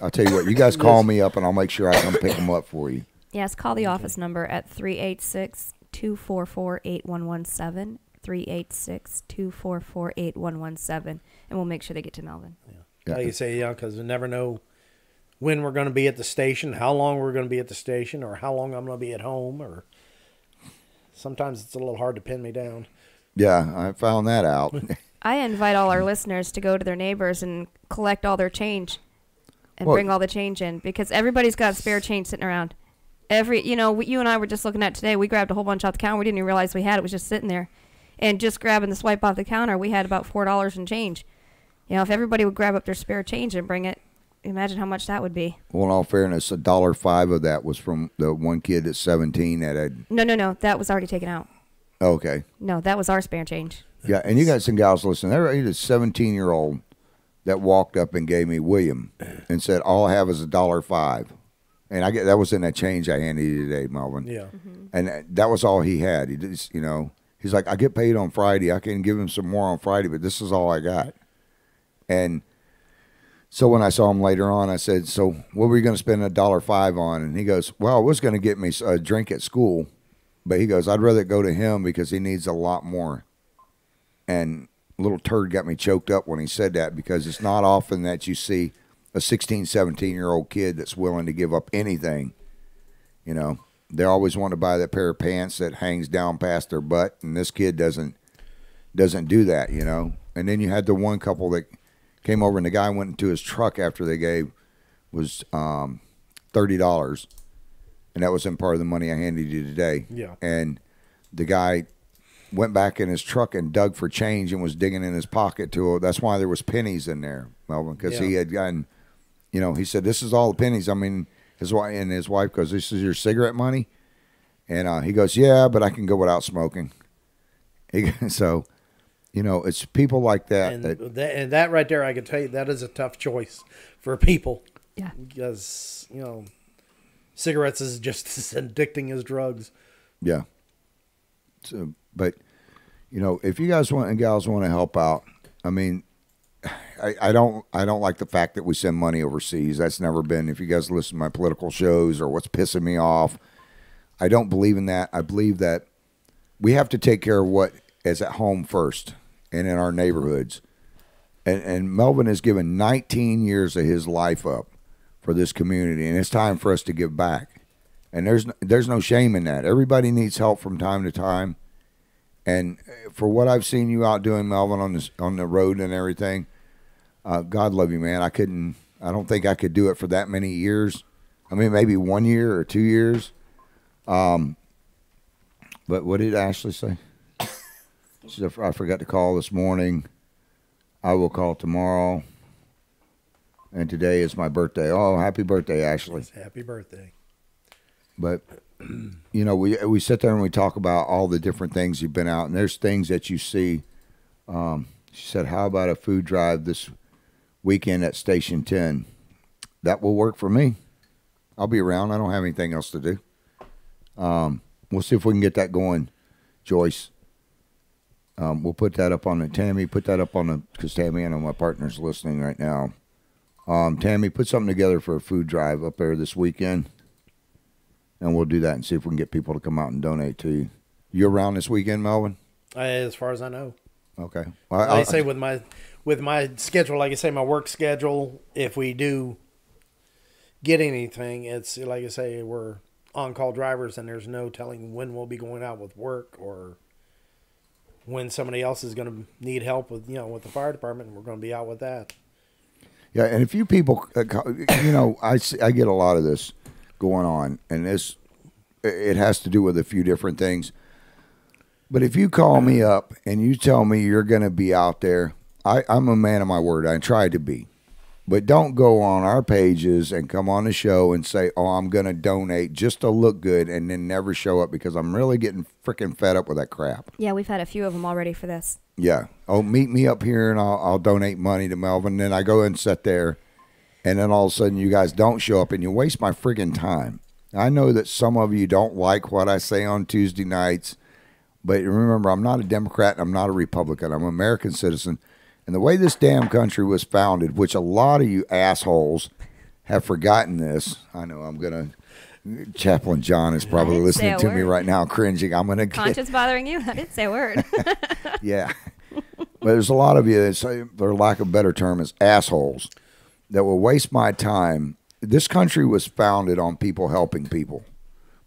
I'll tell you what, you guys call me up and I'll make sure I come pick them up for you. Yes, call the office number at 386-244-8117, 386-244-8117, and we'll make sure they get to Melvin. Yeah. Like you say, because we never know when we're going to be at the station, how long we're going to be at the station, or how long I'm going to be at home, or sometimes it's a little hard to pin me down. Yeah, I found that out. I invite all our listeners to go to their neighbors and collect all their change and bring all the change in, because everybody's got spare change sitting around. You and I were just looking at today, we grabbed a whole bunch off the counter. We didn't even realize we had it. It was just sitting there. And just grabbing the swipe off the counter, we had about $4 in change. If everybody would grab up their spare change and bring it, imagine how much that would be. Well, in all fairness, $1.05 of that was from the one kid at 17 that had... No, that was already taken out. Okay. No, that was our spare change. Yeah, and you got some gals listening. There was a 17-year-old that walked up and gave me William and said, all I have is $1.05. And that was in that change I handed you today, Melvin. Yeah. Mm-hmm. And that was all he had. He just, he's like, I get paid on Friday. I can give him some more on Friday, but this is all I got. And so when I saw him later on, I said, so what were you going to spend $1.05 on? And he goes, well, I was going to get me a drink at school, but he goes, I'd rather go to him because he needs a lot more. And little turd got me choked up when he said that, because it's not often that you see a 16, 17-year-old kid that's willing to give up anything. They always want to buy that pair of pants that hangs down past their butt, and this kid doesn't do that, And then you had the one couple that came over, and the guy went into his truck after they gave was $30, and that was in part of the money I handed you today. Yeah. And the guy went back in his truck and dug for change and was digging in his pocket that's why there was pennies in there, Melvin, because he had gotten, he said, this is all the pennies. I mean, his wife goes, this is your cigarette money? And he goes, yeah, but I can go without smoking. So You know, it's people like that. And that right there, I can tell you, that is a tough choice for people. Yeah. Because, cigarettes is just as addicting as drugs. Yeah. So, but, if you guys and gals want to help out, I mean, I don't like the fact that we send money overseas. That's never been, if you guys listen to my political shows or what's pissing me off, I don't believe in that. I believe that we have to take care of what is at home first and in our neighborhoods. And Melvin has given 19 years of his life up for this community, and it's time for us to give back. And there's no shame in that. Everybody needs help from time to time. And for what I've seen you out doing, Melvin, on the road and everything, God love you, man. I don't think I could do it for that many years. I mean, maybe 1 year or 2 years. But what did Ashley say? She said, I forgot to call this morning. I will call tomorrow. And today is my birthday. Oh, happy birthday, Ashley. Happy birthday. But, we sit there and we talk about all the different things you've been out. And there's things that you see. She said, how about a food drive this weekend at Station 10? That will work for me. I'll be around. I don't have anything else to do. We'll see if we can get that going, Joyce. We'll put that up on the Tammy. Put that up on the, because Tammy, I know my partner's listening right now. Tammy, put something together for a food drive up there this weekend, and we'll do that and see if we can get people to come out and donate to you. You around this weekend, Melvin? As far as I know. Okay. Well, like I say with my schedule, like I say, my work schedule, if we do get anything, it's like I say, we're on-call drivers, and there's no telling when we'll be going out with work or when somebody else is going to need help with, with the fire department, and we're going to be out with that. Yeah, and if you people, I get a lot of this going on, and it has to do with a few different things. But if you call me up and you tell me you're going to be out there, I'm a man of my word. I try to be. But don't go on our pages and come on the show and say, oh, I'm going to donate just to look good, and then never show up, because I'm really getting freaking fed up with that crap. Yeah, we've had a few of them already for this. Yeah. Oh, meet me up here and I'll donate money to Melvin. Then I go and sit there, and then all of a sudden you guys don't show up and you waste my friggin' time. I know that some of you don't like what I say on Tuesday nights, but remember, I'm not a Democrat and I'm not a Republican. I'm an American citizen. And the way this damn country was founded, which a lot of you assholes have forgotten this. I know I'm going to... Chaplain John is probably listening to me right now, cringing. I'm going to get... Conscience bothering you? I didn't say a word. Yeah. But there's a lot of you that say, for lack of a better term, is assholes that will waste my time. This country was founded on people helping people.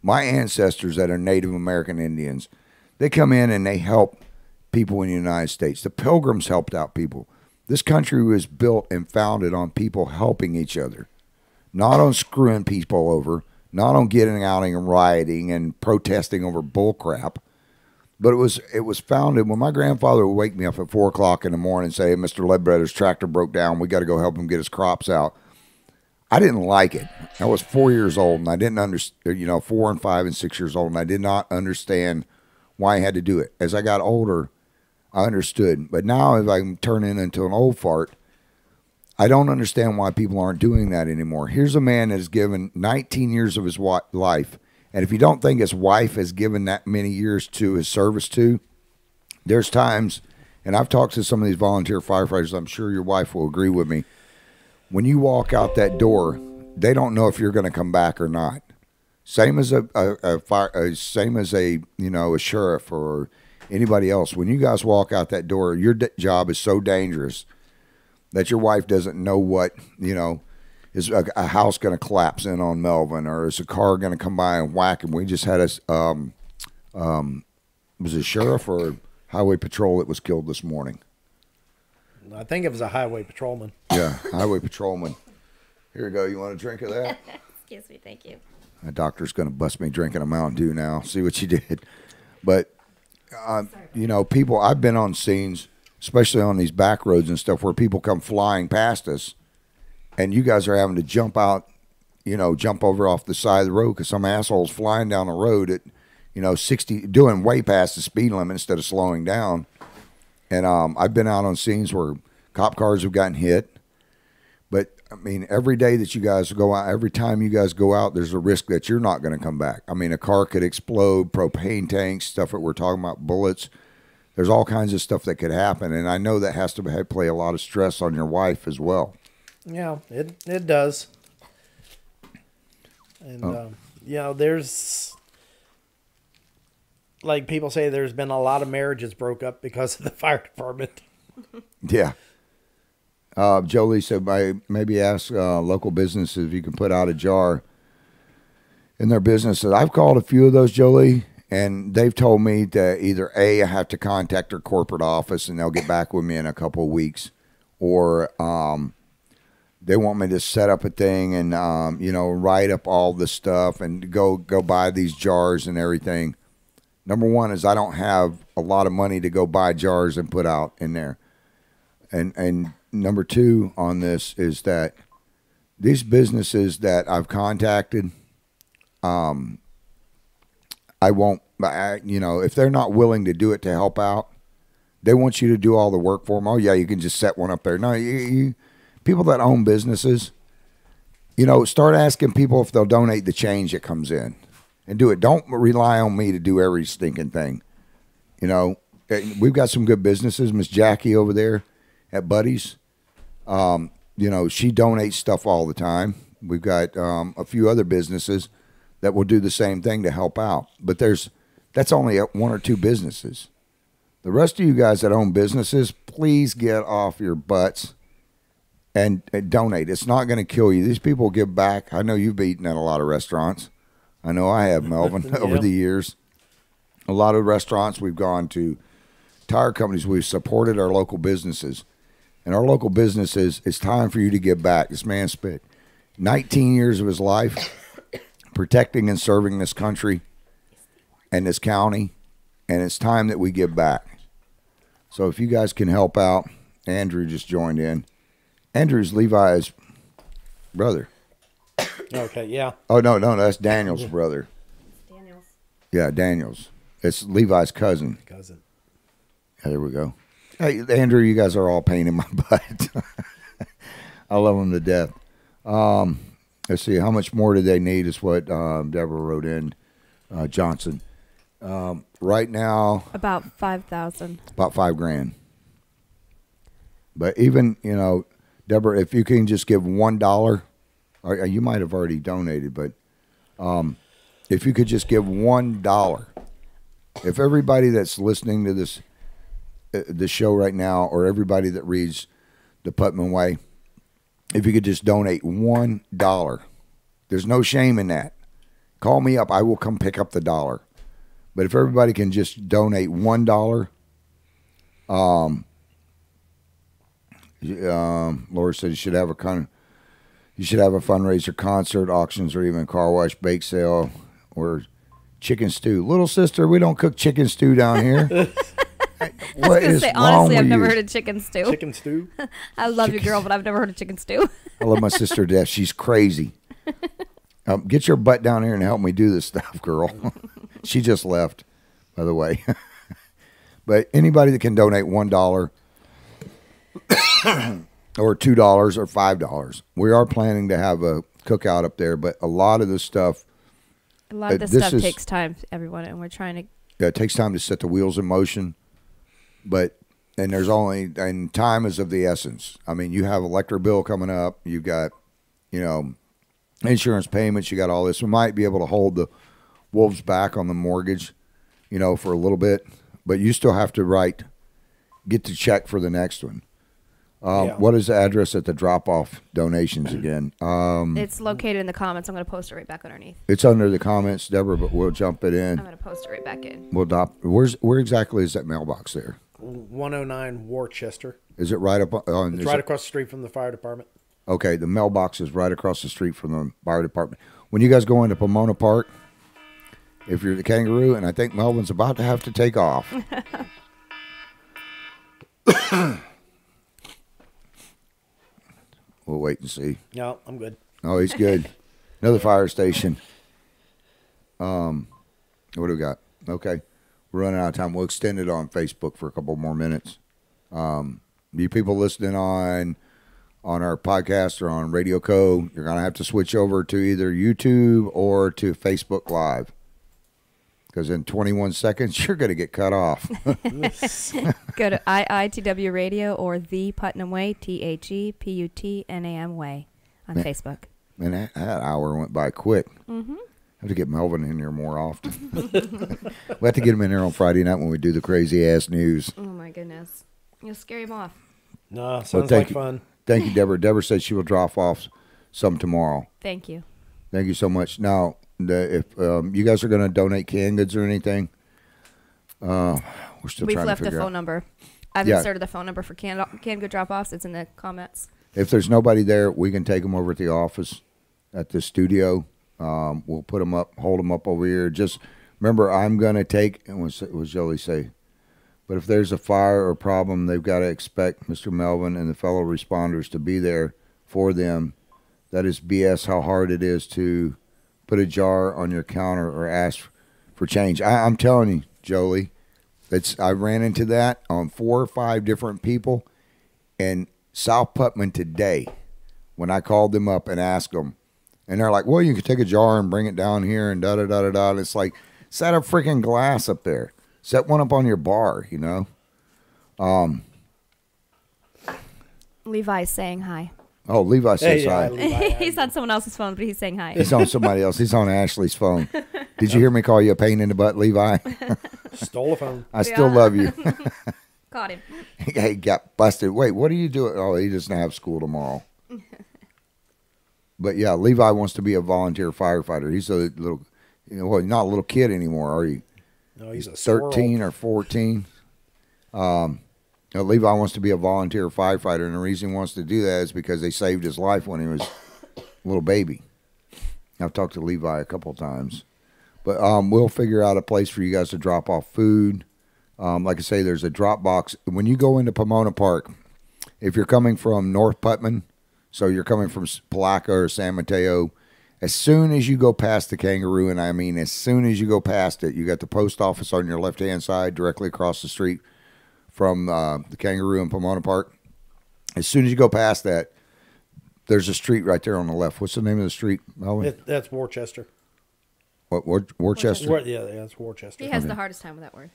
My ancestors that are Native American Indians, they come in and they help people in the United States. The Pilgrims helped out people. This country was built and founded on people helping each other, not on screwing people over, not on getting out and rioting and protesting over bull crap. But it was founded when my grandfather would wake me up at 4 o'clock in the morning and say, hey, Mr. Ledbetter's tractor broke down. We got to go help him get his crops out. I didn't like it. I was 4 years old, and I didn't understand, 4 and 5 and 6 years old, and I did not understand why I had to do it. As I got older, I understood. But now, if I'm turning into an old fart, I don't understand why people aren't doing that anymore. Here's a man that has given 19 years of his life. And if you don't think his wife has given that many years to his service to, there's times, and I've talked to some of these volunteer firefighters, I'm sure your wife will agree with me. When you walk out that door, they don't know if you're going to come back or not. Same as a sheriff or anybody else. When you guys walk out that door, your job is so dangerous that your wife doesn't know what, is a house going to collapse in on Melvin, or is a car going to come by and whack him? We just had was it a sheriff or highway patrol that was killed this morning? I think it was a highway patrolman. Yeah, highway patrolman. Here you go. You want a drink of that? Excuse me. Thank you. The doctor's going to bust me drinking a Mountain Dew now. See what you did. But, people, I've been on scenes, especially on these back roads and stuff, where people come flying past us, and you guys are having to jump out, jump over off the side of the road because some asshole's flying down the road at, 60, doing way past the speed limit instead of slowing down. And I've been out on scenes where cop cars have gotten hit. But, I mean, every day that you guys go out, every time you guys go out, there's a risk that you're not going to come back. I mean, a car could explode, propane tanks, stuff that we're talking about, bullets. There's all kinds of stuff that could happen. And I know that has to play a lot of stress on your wife as well. Yeah, it does. And, there's, like people say, there's been a lot of marriages broke up because of the fire department. Yeah. Jolie said, maybe ask local businesses if you can put out a jar in their businesses. I've called a few of those, Jolie, and they've told me that either A, I have to contact their corporate office and they'll get back with me in a couple of weeks, or they want me to set up a thing and, write up all the stuff and go buy these jars and everything. Number one is I don't have a lot of money to go buy jars and put out in there. And number two on this is that these businesses that I've contacted, I won't, if they're not willing to do it to help out, they want you to do all the work for them. Oh, yeah, you can just set one up there. No, people that own businesses, start asking people if they'll donate the change that comes in and do it. Don't rely on me to do every stinking thing. We've got some good businesses. Miss Jackie over there at Buddy's, she donates stuff all the time. We've got a few other businesses that will do the same thing to help out. But that's only one or two businesses. The rest of you guys that own businesses, please get off your butts and donate. It's not going to kill you. These people give back. I know you've eaten at a lot of restaurants. I know I have, Melvin, over the years. A lot of restaurants we've gone to, tire companies, we've supported our local businesses. And our local businesses, it's time for you to give back. This man spent 19 years of his life protecting and serving this country and this county, and it's time that we give back. So if you guys can help out, Andrew just joined in. Andrew's Levi's brother. Okay, yeah. Oh, no, that's Daniel's brother. Daniels. Yeah, Daniel's. It's Levi's cousin. Yeah, there we go. Hey, Andrew, you guys are all pain in my butt. I love them to death. Let's see, how much more do they need is what Deborah wrote in, Johnson. Right now. About 5,000. About $5,000. But even, Deborah, if you can just give $1, or you might have already donated, but if you could just give $1, if everybody that's listening to this show right now, or everybody that reads the Putman Way, if you could just donate $1, there's no shame in that. Call me up. I will come pick up the dollar. But if everybody can just donate $1, Laura said you should have a fundraiser, concert, auctions, or even car wash, bake sale, or chicken stew. Little sister, we don't cook chicken stew down here. What is wrong honestly, with I've never you? heard of chicken stew. Chicken stew? I love you, girl, but I've never heard of chicken stew. I love my sister to death. She's crazy. Get your butt down here and help me do this stuff, girl. She just left, by the way. But anybody that can donate $1 or $2 or $5, we are planning to have a cookout up there. But a lot of this stuff, takes time, everyone, and we're trying to. Yeah, it takes time to set the wheels in motion. And time is of the essence. I mean, you have electric bill coming up. You've got, insurance payments. You got all this. We might be able to hold the wolves back on the mortgage, for a little bit. But you still have to get the check for the next one. What is the address at the drop-off donations again? It's located in the comments. I'm going to post it right back underneath. It's under the comments, Deborah, but we'll jump it in. I'm going to post it right back in. Where exactly is that mailbox there? 109 Worcester. Is it right up on? It's right across the street from the fire department. Okay, the mailbox is right across the street from the fire department. When you guys go into Pomona Park, if you're the kangaroo, and I think Melvin's about to have to take off. We'll wait and see. No, I'm good. Oh, he's good. Another fire station. What do we got? Okay. We're running out of time. We'll extend it on Facebook for a couple more minutes. You people listening on our podcast or on Radio Co, you're going to have to switch over to either YouTube or to Facebook Live. Because in 21 seconds, you're going to get cut off. Go to IITW Radio or The Putnam Way, ThePutnam Way on Facebook. Man, that hour went by quick. Mm-hmm. I have to get Melvin in here more often. We have to get him in here on Friday night when we do the crazy-ass news. Oh, my goodness. You'll scare him off. No, sounds like fun. Thank you, Deborah. Deborah said she will drop off some tomorrow. Thank you. Thank you so much. Now, if you guys are going to donate canned goods or anything, we're still We've trying to left figure a out. phone number. I've inserted the phone number for canned good drop-offs. It's in the comments. If there's nobody there, we can take them over at the office, at the studio. We'll put them up, hold them up over here. Just remember, I'm going to take, and what Jolie say? But if there's a fire or problem, they've got to expect Mr. Melvin and the fellow responders to be there for them. That is BS how hard it is to put a jar on your counter or ask for change. I'm telling you, Jolie, I ran into that on 4 or 5 different people in South Putnam today when I called them up and asked them. And they're like, well, you can take a jar and bring it down here and da-da-da-da-da. And it's like, set a freaking glass up there. Set one up on your bar, you know. Levi's saying hi. Oh, Levi says hi. Levi, He's on someone else's phone, but he's saying hi. He's on somebody else. He's on Ashley's phone. Did you hear me call you a pain in the butt, Levi? Stole a phone. I still love you. Caught him. He got busted. Wait, what are you doing? Oh, he doesn't have school tomorrow. But yeah, Levi wants to be a volunteer firefighter. He's a little, well, you're not a little kid anymore, are you? No, he's a 13 or 14. Levi wants to be a volunteer firefighter, and the reason he wants to do that is because they saved his life when he was a little baby. I've talked to Levi a couple times. But we'll figure out a place for you guys to drop off food. Like I say, there's a drop box. When you go into Pomona Park, if you're coming from North Putnam, so you're coming from Palaca or San Mateo, as soon as you go past the Kangaroo, and I mean as soon as you go past it, you got the post office on your left-hand side directly across the street from the Kangaroo in Pomona Park. As soon as you go past that, there's a street right there on the left. What's the name of the street, Melvin? That's Worcester. What, Worcester? Yeah, that's Worcester. He has the hardest time with that word.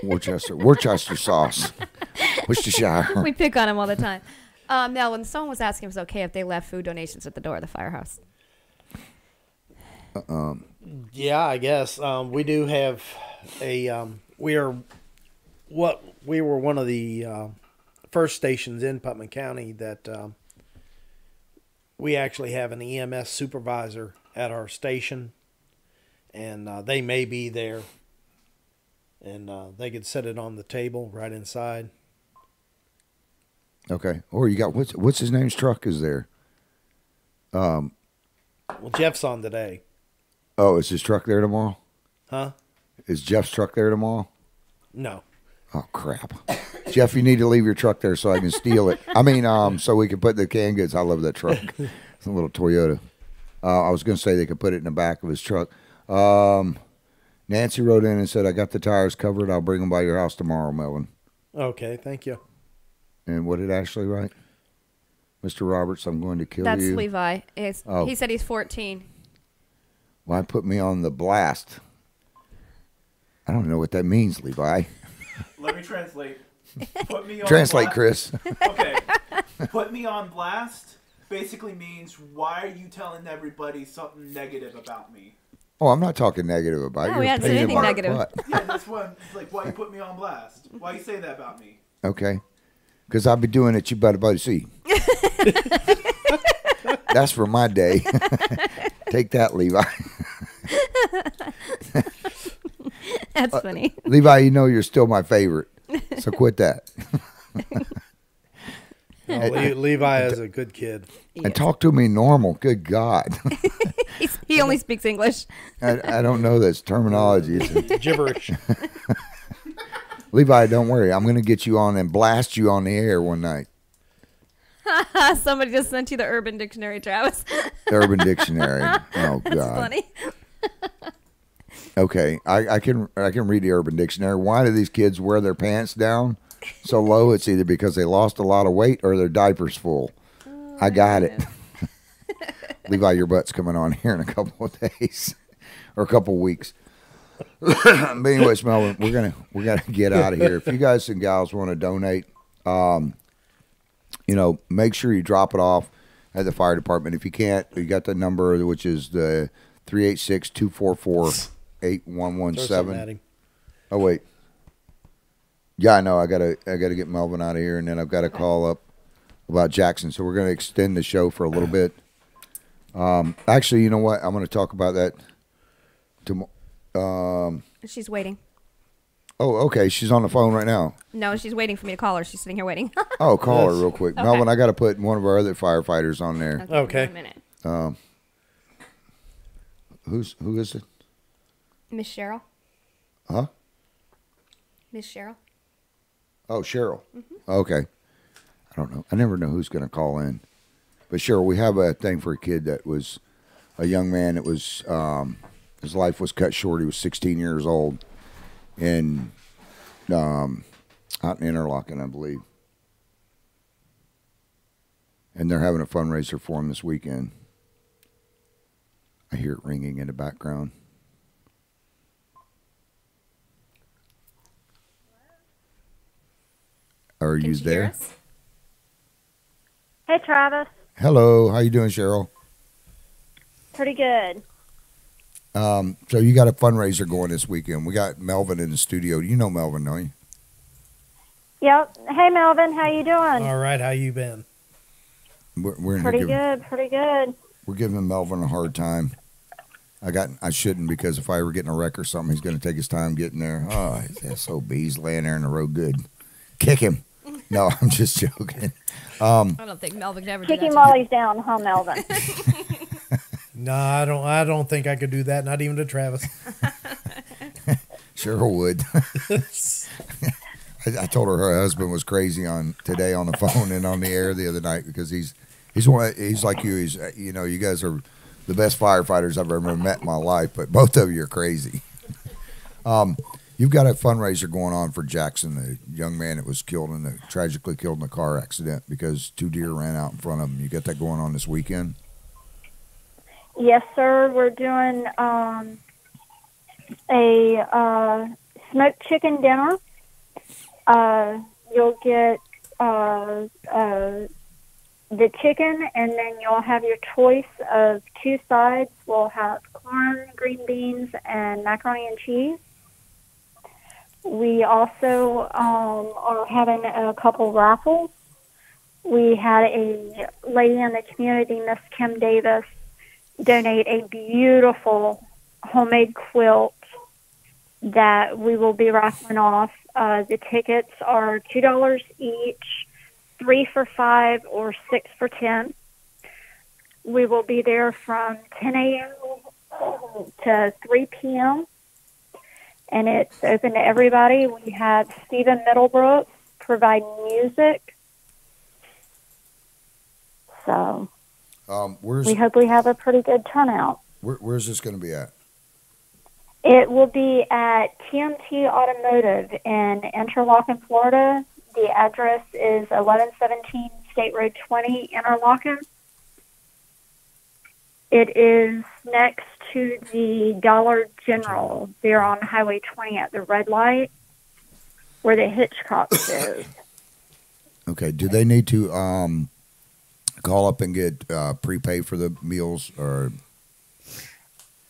Worcester sauce. Worcestershire. We pick on him all the time. Now, when someone was asking if it was okay if they left food donations at the door of the firehouse. Yeah, I guess we do have a. We were one of the first stations in Putnam County that we actually have an EMS supervisor at our station, and they may be there, and they could set it on the table right inside. Okay. Or you got what's his name's truck is there? Well, Jeff's on today. Oh, is his truck there tomorrow? Huh? Is Jeff's truck there tomorrow? No. Oh crap, Jeff! You need to leave your truck there so I can steal it. I mean, so we can put the canned goods. I love that truck. It's a little Toyota. I was going to say they could put it in the back of his truck. Nancy wrote in and said, "I got the tires covered. I'll bring them by your house tomorrow, Melvin." Okay, thank you. And what did Ashley write? Mr. Roberts, I'm going to kill That's you. Levi. He said he's 14. Why put me on the blast? I don't know what that means, Levi. Let me translate. Put me on Translate, blast. Chris. Okay. Put me on blast basically means, why are you telling everybody something negative about me? Oh, I'm not talking negative about you. No, we hadn't said anything negative. Yeah, that's what. Like, why you put me on blast? Why you say that about me? Okay. Because I'll be doing it, you better see. That's for my day. Take that, Levi. That's funny. Levi, you know you're still my favorite. So quit that. Levi is a good kid. And talk to me normal. Good God. He only speaks English. I don't know this terminology. It's Gibberish. Levi, don't worry. I'm going to get you on and blast you on the air one night. Somebody just sent you the Urban Dictionary, Travis. Urban Dictionary. Oh, God. That's funny. Okay, I can read the Urban Dictionary. Why do these kids wear their pants down so low, it's either because they lost a lot of weight or their diaper's full. I got it. Levi, your butt's coming on here in a couple of days or a couple of weeks. But anyways, Melvin, we're gonna get out of here. If you guys and gals want to donate, make sure you drop it off at the fire department. If you can't, you got the number, which is the 386-244-8117. Oh wait, yeah, I know. I gotta get Melvin out of here, and then I've got to call up about Jackson. So we're gonna extend the show for a little bit. Actually, you know what? I'm gonna talk about that tomorrow. She's waiting. Oh, okay. She's on the phone right now. No, she's waiting for me to call her. She's sitting here waiting. Oh, call her real quick. Okay. Melvin, I got to put one of our other firefighters on there. Okay. Wait a minute. Who is it? Miss Cheryl. Huh? Miss Cheryl. Oh, Cheryl. Mm-hmm. Okay. I don't know. I never know who's going to call in. But Cheryl, we have a thing for a kid that was a young man that was, his life was cut short. He was 16 years old. And out in Interlaken, I believe. And they're having a fundraiser for him this weekend. I hear it ringing in the background. Are you there? Hey, Travis. Hello. How you doing, Cheryl? Pretty good. So you got a fundraiser going this weekend. We got Melvin in the studio. You know Melvin, don't you? Yep. Hey, Melvin. How you doing? All right. How you been? We're in Pretty here good. Pretty good. We're giving Melvin a hard time. I shouldn't, because if I were getting a wreck or something, he's going to take his time getting there. Oh, he's SOB. He's laying there in the road good. Kick him. No, I'm just joking. I don't think Melvin could ever do Kick that. him while he's down, huh, Melvin? No, I don't think I could do that. Not even to Travis. Cheryl would. I told her husband was crazy today on the phone and on the air the other night, because he's like you. You guys are the best firefighters I've ever met in my life, but both of you are crazy. You've got a fundraiser going on for Jackson, the young man that was tragically killed in a car accident because 2 deer ran out in front of him. You got that going on this weekend? Yes, sir. We're doing a smoked chicken dinner. You'll get the chicken, and then you'll have your choice of 2 sides. We'll have corn, green beans, and macaroni and cheese. We also are having a couple raffles. We had a lady in the community, Miss Kim Davis, donate a beautiful homemade quilt that we will be raffling off. The tickets are $2 each, 3 for $5 or 6 for $10. We will be there from 10 a.m. to 3 p.m. and it's open to everybody. We have Stephen Middlebrook providing music. So we hope we have a pretty good turnout. Where's this going to be at? It will be at TMT Automotive in Interlaken, Florida. The address is 1117 State Road 20, Interlaken. It is next to the Dollar General there on Highway 20 at the red light where the Hitchcock's is. Okay. Do they need to call up and get prepay for the meals, or?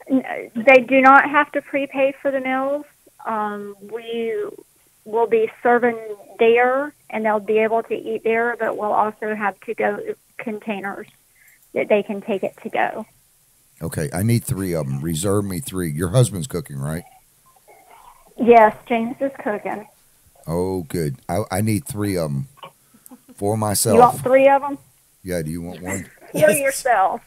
They do not have to prepay for the meals. We will be serving there, and they'll be able to eat there, but we'll also have to-go containers that they can take it to go. Okay, I need 3 of them. Reserve me 3. Your husband's cooking, right? Yes, James is cooking. Oh, good. I need 3 of them for myself. You want 3 of them? Yeah, do you want one? For yourself.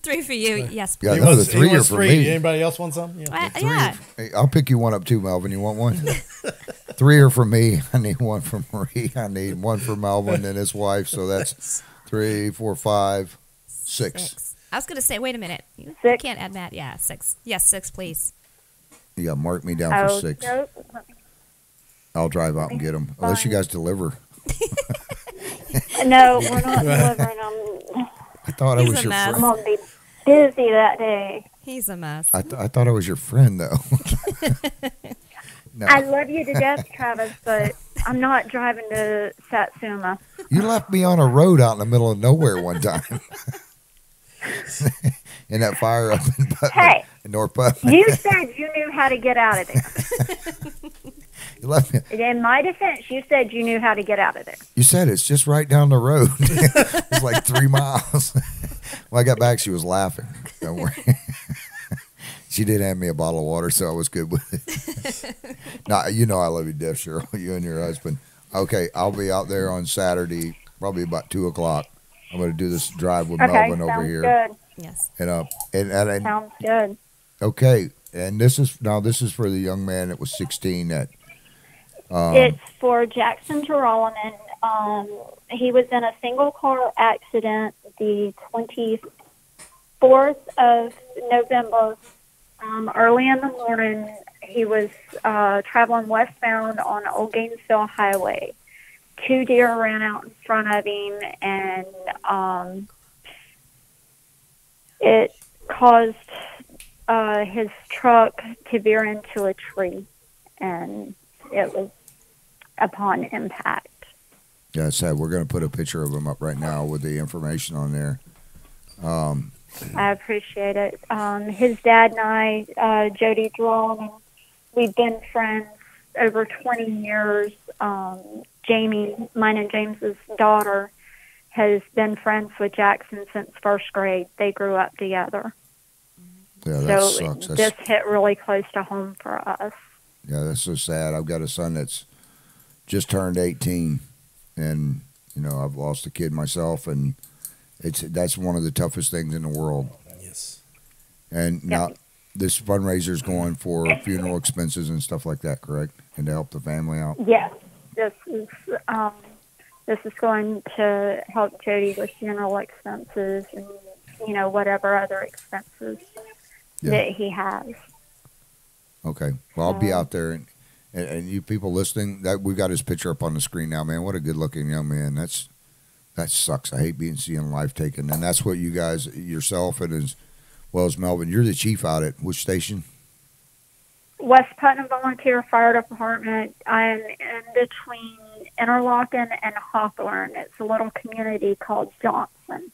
3 for you, yes. Yeah, no, the 3 are for me. Anybody else want some? Yeah. Yeah. Hey, I'll pick you one up too, Melvin. You want one? 3 are for me. I need 1 for Marie. I need 1 for Melvin and his wife. So that's 3, 4, 5, 6. I was going to say, wait a minute. You 6. can't add Matt. Yeah, 6. Yes, 6, please. Yeah, mark me down for 6. Nope. I'll drive out and get them. Unless you guys deliver. No, we're not delivering them. I thought I He's was a your mess. I'm friend. gonna be busy that day. He's a mess. I thought I was your friend, though. No. I love you to death, Travis, but I'm not driving to Satsuma. You left me on a road out in the middle of nowhere one time. In that fire up in Putnam, Hey, in North Putnam. you said you knew how to get out of there. You left me. In my defense, you said you knew how to get out of there. You said it's just right down the road. It's like 3 miles. When I got back, she was laughing. Don't worry. She did hand me a bottle of water, so I was good with it. Now, you know I love you, deaf Cheryl, you and your husband. Okay, I'll be out there on Saturday, probably about 2 o'clock. I'm going to do this drive with Okay, Melvin sounds over here. good. Yes. And Sounds good. okay, and this is for the young man that was 16 that It's for Jackson Geralman. He was in a single car accident the 24th of November. Early in the morning, he was traveling westbound on Old Gainesville Highway. 2 deer ran out in front of him, and it caused his truck to veer into a tree, and it was upon impact. yeah, it's sad. We're going to put a picture of him up right now with the information on there. I appreciate it. His dad and I, Jody Drone, we've been friends over 20 years. Jamie, mine and James's daughter, has been friends with Jackson since first grade. They grew up together. Yeah, that So sucks. this hit really close to home for us. Yeah, that's so sad. I've got a son that's just turned 18, and I've lost a kid myself, and that's one of the toughest things in the world. Yes. And now this fundraiser's going for funeral expenses and stuff like that, correct? And to help the family out. Yes, this is going to help Jody with funeral expenses and whatever other expenses that he has. Okay. Well, I'll be out there, and you people listening, that we've got his picture up on the screen now, man. What a good-looking young man. That sucks. I hate seeing life taken, and that's what you guys, yourself, and as well as Melvin, you're the chief out at which station? West Putnam Volunteer Fire Department. I'm in between Interlochen and Hawthorne. It's a little community called Johnson.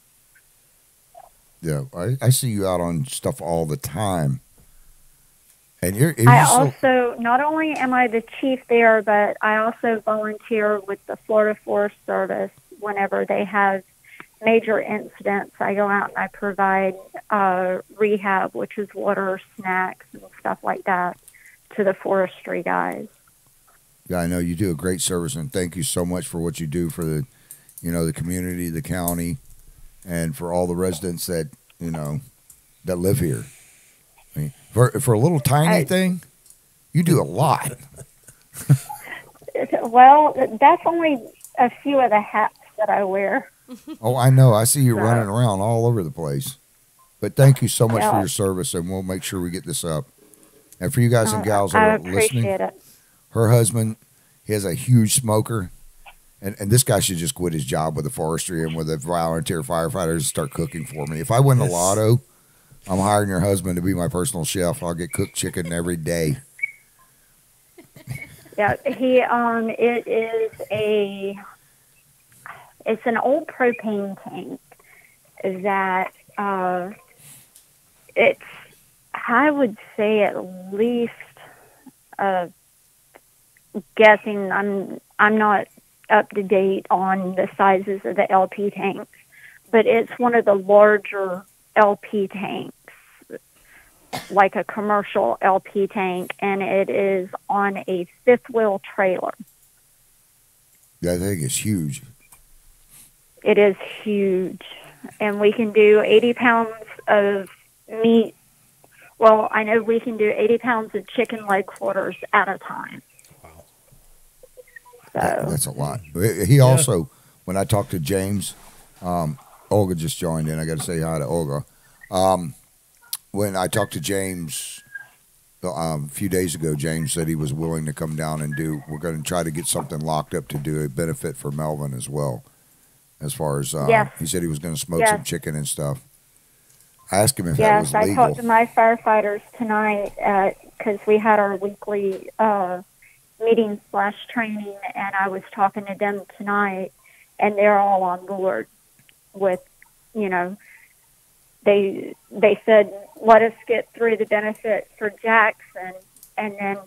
Yeah, I see you out on stuff all the time. And I also, not only am I the chief there, but I also volunteer with the Florida Forest Service whenever they have major incidents. I go out and I provide rehab, which is water, snacks, and stuff like that to the forestry guys. Yeah, I know you do a great service, and thank you so much for what you do for the, the community, the county, and for all the residents that that live here. I mean, for a little tiny thing, you do a lot. Well, that's only a few of the hats that I wear. Oh, I know. I see you running around all over the place. But thank you so much for your service, and we'll make sure we get this up. And for you guys and gals that are listening, her husband, he has a huge smoker, and this guy should just quit his job with the forestry and with the volunteer firefighters and start cooking for me. If I win the lotto, I'm hiring your husband to be my personal chef. I'll get cooked chicken every day. Yeah, it's an old propane tank that it's, I would say at least guessing, I'm not up to date on the sizes of the LP tanks, but it's one of the larger LP tanks, like a commercial LP tank, and it is on a fifth wheel trailer. That thing is huge. It is huge, and we can do 80 pounds of meat. Well, I know we can do 80 pounds of chicken leg quarters at a time. Wow. So That's a lot. He also, when I talked to James, Olga just joined in. I got to say hi to Olga. When I talked to James a few days ago, James said he was willing to come down and do. We're going to try to get something locked up to do a benefit for Melvin as well. As far as Yes. he said he was going to smoke Yes. some chicken and stuff. I asked him if that Yes, was I legal. talked to my firefighters tonight because we had our weekly meeting/training, and I was talking to them tonight, and they're all on board with, they said, let us get through the benefit for Jackson, and then,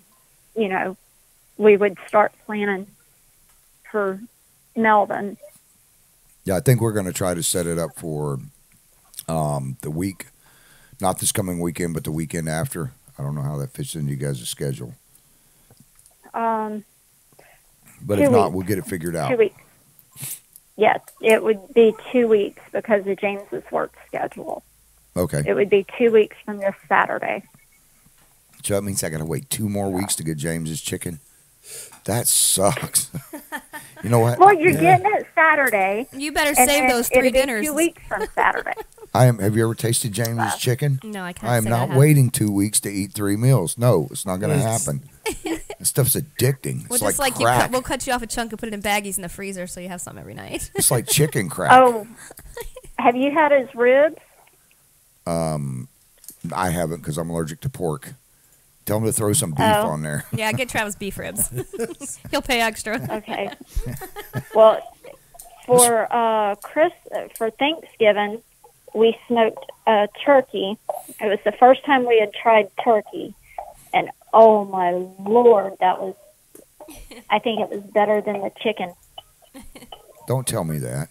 we would start planning for Melvin. Yeah, I think we're going to try to set it up for the week, not this coming weekend, but the weekend after. I don't know how that fits into you guys' schedule. Um, But 2 if not, weeks. we'll get it figured out. 2 weeks. Yes, it would be 2 weeks because of James's work schedule. Okay. It would be 2 weeks from this Saturday. So that means I got to wait 2 more weeks to get James's chicken? That sucks. You know what? Well, you're getting it Saturday. You better and save then those 3 it'll be dinners. 2 weeks from Saturday. Have you ever tasted James's chicken? No, I can't. I am say not I have. waiting 2 weeks to eat 3 meals. No, it's not going to Yes. happen. That stuff's addicting. We'll It's just like you crack. we'll cut you off a chunk and put it in baggies in the freezer so you have some every night. It's like chicken crack. Oh, have you had his ribs? I haven't because I'm allergic to pork. Tell him to throw some beef Oh. on there. Yeah, get Travis beef ribs. He'll pay extra. Okay. Well, for for Thanksgiving, we smoked turkey. It was the first time we had tried turkey, and oh my Lord, that was. I think it was better than the chicken. Don't tell me that.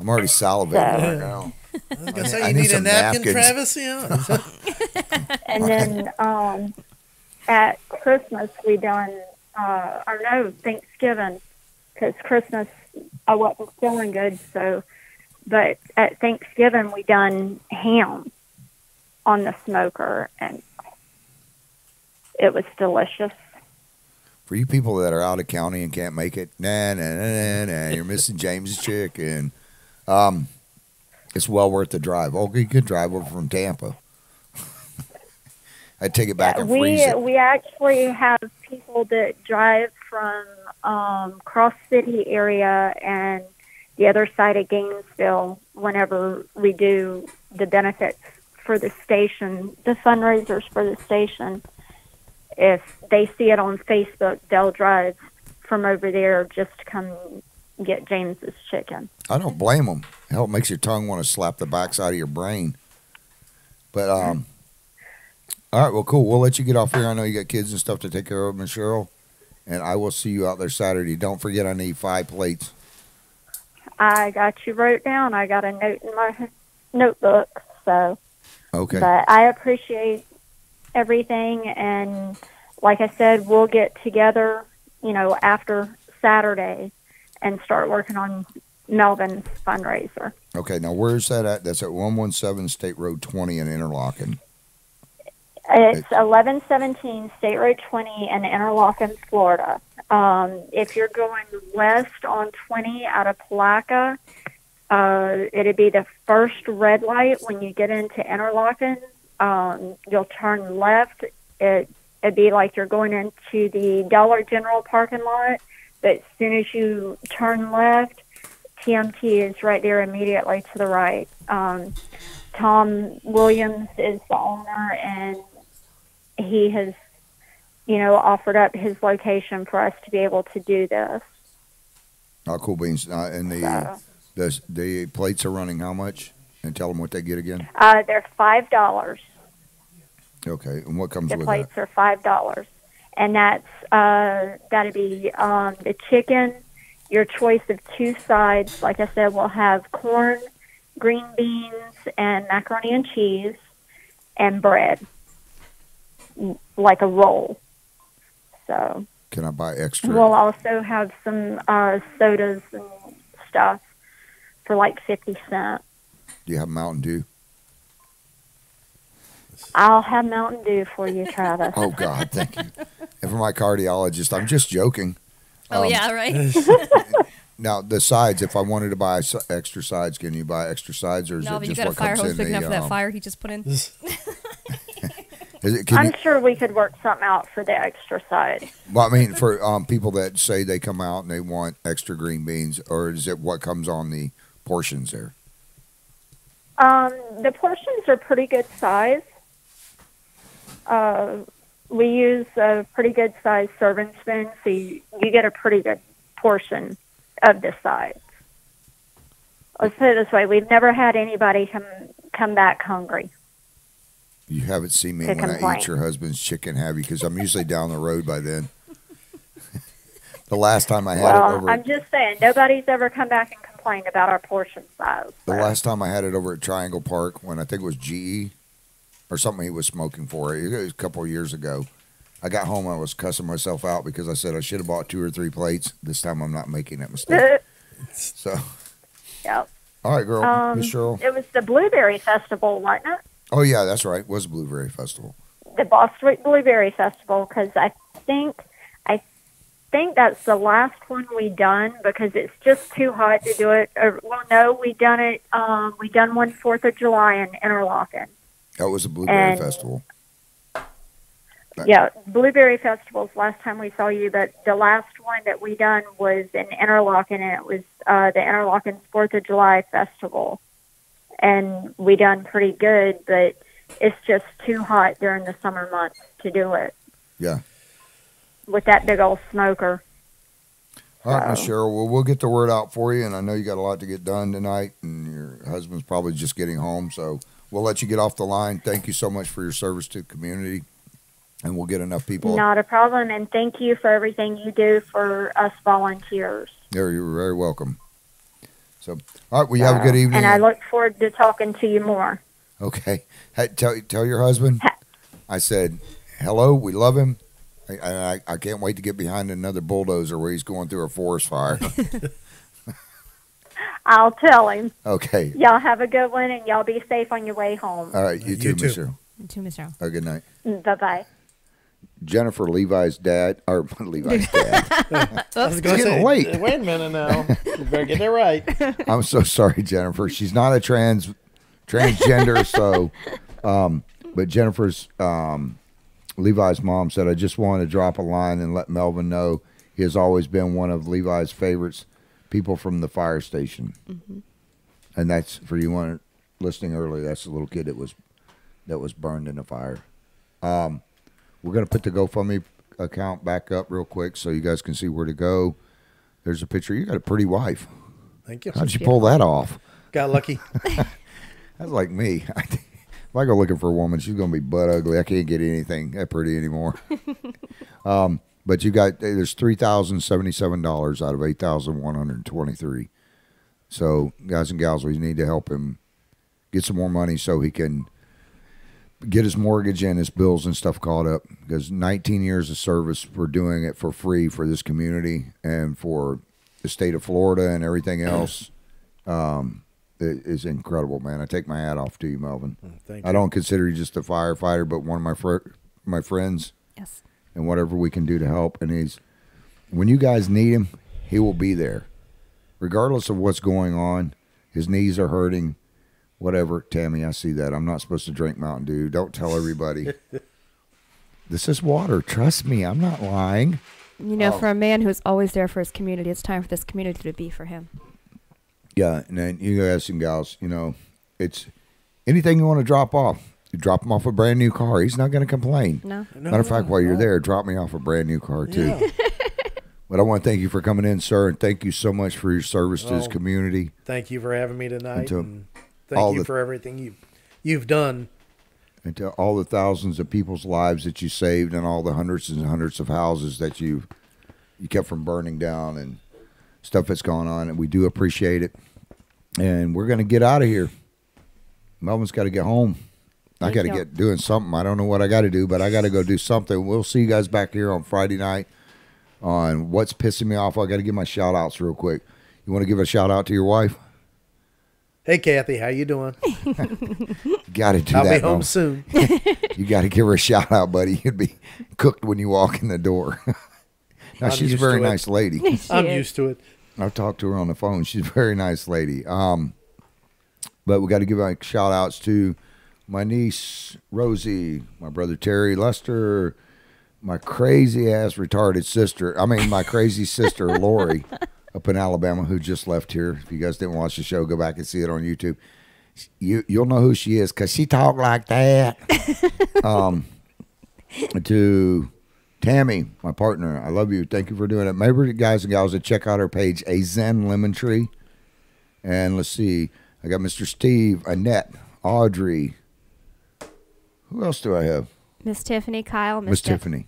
I'm already salivating So- right now. I was gonna I say, you need need a some napkin, napkins. Travis? Yeah. And then at Christmas we done, or no, Thanksgiving, because Christmas I wasn't feeling good. So, but at Thanksgiving we done ham on the smoker, and it was delicious. For you people that are out of county and can't make it, nah, you're missing James's chicken. It's well worth the drive. Oh, you could drive over from Tampa. I'd take it back and freeze it. We actually have people that drive from Cross City area and the other side of Gainesville whenever we do the benefits for the station, the fundraisers for the station. If they see it on Facebook, they'll drive from over there just to come get James's chicken. I don't blame them. Hell, it makes your tongue want to slap the backside of your brain. But, all right, well, cool. We'll let you get off here. I know you got kids and stuff to take care of, Miss Cheryl. And I will see you out there Saturday. Don't forget I need 5 plates. I got you wrote down. I got a note in my notebook. So, Okay. but I appreciate everything, and like I said, we'll get together, after Saturday and start working on Melvin's fundraiser. Okay, now where's that at? That's at 117 State Road 20 in Interlaken. It's 1117 State Road 20 in Interlaken, Florida. If you're going west on 20 out of Palaca, it'd be the first red light when you get into Interlaken. You'll turn left. It'd be like you're going into the Dollar General parking lot, but as soon as you turn left, TMT is right there immediately to the right. Tom Williams is the owner, and he has, offered up his location for us to be able to do this. Oh, cool beans. And the plates are running how much? And tell them what they get again. They're $5. Okay, and what comes The with plates that? are $5, and that's that'd be the chicken. Your choice of 2 sides. Like I said, we'll have corn, green beans, and macaroni and cheese, and bread, like a roll. So Can I buy extra? we'll also have some sodas and stuff for like 50 cents. Do you have Mountain Dew? I'll have Mountain Dew for you, Travis. Oh, God, thank you. And for my cardiologist, I'm just joking. Oh, yeah, right? Now, the sides, if I wanted to buy extra sides, can you buy extra sides, or is No, it but you just got a what fire comes hose in big enough for that the... fire he just put in. I'm sure we could work something out for the extra side. Well, I mean, for people that say they come out and they want extra green beans, or is it what comes on the portions there? The portions are pretty good size. We use a pretty good size serving spoon, so you get a pretty good portion of the sides. Let's put it this way: we've never had anybody come back hungry. You haven't seen me To when I complain. eat your husband's chicken, have you? Because I'm usually down the road by then. The last time I had it Well, over, I'm just saying, nobody's ever come back and complained about our portion size. the so. last time I had it over at Triangle Park, when I think it was GE or something he was smoking for. It was a couple of years ago. I got home, I was cussing myself out because I said I should have bought 2 or 3 plates. This time I'm not making that mistake. So, Yep. all right, girl, Miss Cheryl. It was the Blueberry Festival, wasn't it? Oh yeah, that's right. It was Blueberry Festival. The Bostwick Blueberry Festival, because I think that's the last one we done because it's just too hot to do it. Well, no, we done it. We done one 4th of July in Interlaken. That was a Blueberry And- Festival. Yeah, Blueberry Festival's last time we saw you, but the last one that we done was in Interlaken, and it was the Interlaken 4th of July Festival. And we done pretty good, but it's just too hot during the summer months to do it Yeah. with that big old smoker. All right, Miss Cheryl. Well, we'll get the word out for you, and I know you got a lot to get done tonight, and your husband's probably just getting home, so we'll let you get off the line. Thank you so much for your service to the community, and we'll get enough people. Not a problem, and thank you for everything you do for us volunteers. There, you're very welcome. So, all right, well, you have a good evening. And I look forward to talking to you more. Okay. Hey, tell your husband I said hello. We love him. I can't wait to get behind another bulldozer where he's going through a forest fire. I'll tell him. Okay. Y'all have a good one, and y'all be safe on your way home. All right. You too, Miss Cheryl. To Miss Cheryl. Good night. Bye-bye. Jennifer, Levi's dad, or Levi's dad. I was going to getting say, late. wait a minute now. You better get it right. I'm so sorry, Jennifer. She's not a transgender, so but Jennifer's Levi's mom said, I just wanted to drop a line and let Melvin know he has always been one of Levi's favorites, people from the fire station. Mm-hmm. And that's for you one listening earlier, that's the little kid that was burned in the fire. We're going to put the GoFundMe account back up real quick so you guys can see where to go. There's a picture. You got a pretty wife. Thank you. How'd you pull that off? Got lucky. That's like me. If I go looking for a woman, she's going to be butt ugly. I can't get anything that pretty anymore. But you got, there's $3,077 out of $8,123. So, guys and gals, we need to help him get some more money so he can get his mortgage and his bills and stuff caught up, because 19 years of service, we're doing it for free for this community and for the state of Florida and everything else. It is incredible, man. I take my hat off to you, Melvin. Thank you. I don't consider you just a firefighter, but one of my friends. Yes. And whatever we can do to help. And when you guys need him, he will be there. Regardless of what's going on, his knees are hurting. Whatever, Tammy, I see that. I'm not supposed to drink Mountain Dew. Don't tell everybody. This is water. Trust me, I'm not lying. You know, for a man who's always there for his community, it's time for this community to be for him. Yeah, and then you guys and gals, you know, it's anything you want to drop off. You drop him off a brand new car. He's not going to complain. No. Matter of fact, while you're there, drop me off a brand new car, too. Yeah. But I want to thank you for coming in, sir, and thank you so much for your service to this community. Thank you for having me tonight. to And all thank you the- for everything you've done. And to all the thousands of people's lives that you saved, and all the hundreds and hundreds of houses that you kept from burning down, and stuff that's gone on, and we do appreciate it. And we're going to get out of here. Melvin's got to get home. I got to get doing something. I don't know what I got to do, but I got to go do something. We'll see you guys back here on Friday night on What's Pissing Me Off. I got to give my shout outs real quick. You want to give a shout out to your wife? Hey, Kathy, how you doing? Got to do I'll that. be home Mel. soon. You got to give her a shout out, buddy. You'd be cooked when you walk in the door. Now, I'm she's a used very to it. nice lady. I'm used to it. I've talked to her on the phone. She's a very nice lady. But we got to give shout outs to my niece Rosie, my brother Terry, Lester, my crazy ass retarded sister. My crazy sister Lori up in Alabama, who just left here. If you guys didn't watch the show, go back and see it on YouTube. You'll know who she is because she talked like that. To Tammy, my partner, I love you. Thank you for doing it. Maybe guys and gals that check out our page, A Zen Lemon Tree. And let's see, I got Mr. Steve, Annette, Audrey. Who else do I have? Miss Tiffany, Kyle, Miss Tiffany.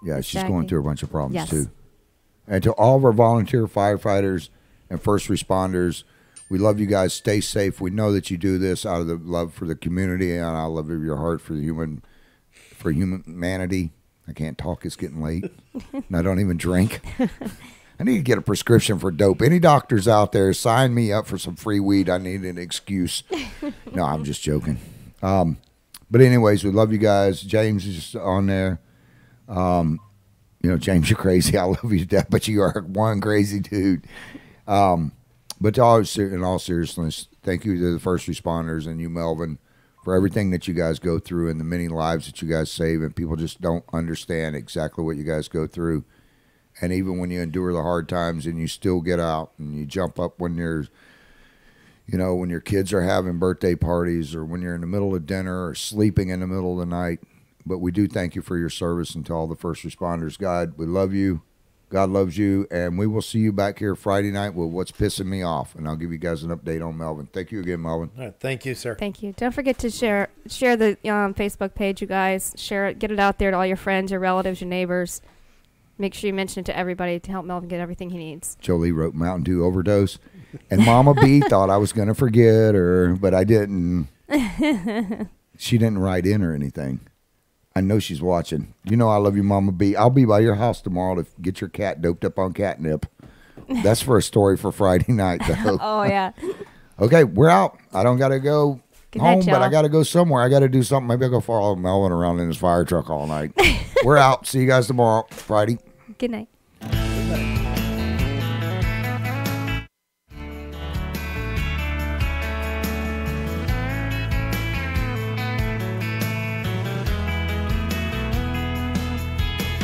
Yeah, Miss she's Jackie. going through a bunch of problems Yes. too. And to all of our volunteer firefighters and first responders, we love you guys. Stay safe. We know that you do this out of the love for the community and out of love of your heart for humanity. I can't talk. It's getting late. And I don't even drink. I need to get a prescription for dope. Any doctors out there, sign me up for some free weed. I need an excuse. No, I'm just joking. But anyways, we love you guys. James is on there. James, you're crazy. I love you to death, but you are one crazy dude. But in all seriousness, thank you to the first responders and you, Melvin, for everything that you guys go through and the many lives that you guys save. And people just don't understand exactly what you guys go through. And even when you endure the hard times and you still get out and you jump up when you're, when your kids are having birthday parties or when you're in the middle of dinner or sleeping in the middle of the night. But we do thank you for your service and to all the first responders. God, we love you. God loves you. And we will see you back here Friday night with What's Pissing Me Off. And I'll give you guys an update on Melvin. Thank you again, Melvin. All right, thank you, sir. Thank you. Don't forget to share the Facebook page, you guys. Share it. Get it out there to all your friends, your relatives, your neighbors. Make sure you mention it to everybody to help Melvin get everything he needs. Jolie wrote Mountain Dew overdose. And Mama B thought I was going to forget her, but I didn't. She didn't write in or anything. I know she's watching. I love you, Mama B. I'll be by your house tomorrow to get your cat doped up on catnip. That's for a story for Friday night, though. Oh, yeah. Okay, we're out. I don't got to go Good home, night, but I y'all. got to go somewhere. I got to do something. Maybe I'll go follow Melvin around in his fire truck all night. We're out. See you guys tomorrow, Friday. Good night.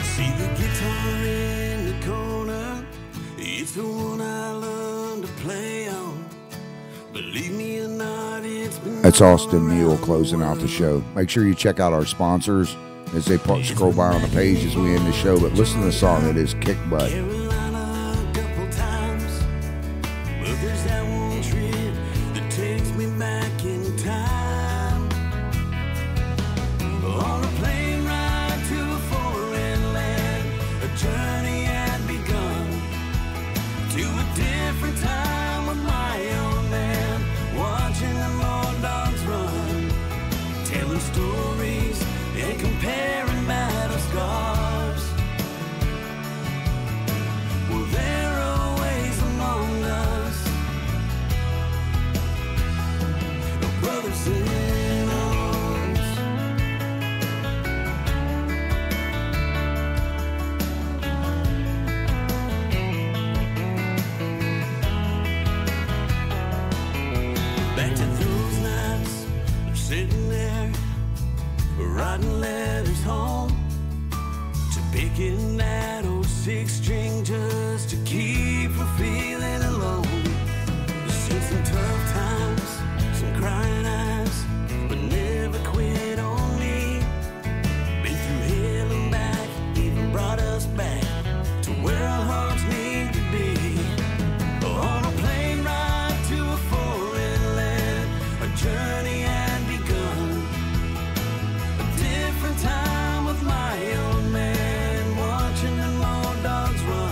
See the guitar in the corner, it's the one I learned to play on. Believe me or not, it's been That's Austin Neal closing out the show. Make sure you check out our sponsors as they scroll by on the page as we end the show. But listen to the song. It is Kick Butt. Carolina a couple times, but there's that one trip that takes me back in time. On a plane ride to a foreign land, a journey had begun to a different time with my old man, watching the more dogs run, telling stories and comparing battle scars. Well, they're always among us, brothers in arms. Back to those nights, I'm sitting there writing letters home to picking that old 6-string just to keep from feeling alone. Seen some tough times, some crying eyes, but never quit on me. Been through hell and back, even brought us back to where our hearts need to be. On a plane ride to a foreign land, a journey had begun. Different time with my old man, watching the more dogs run.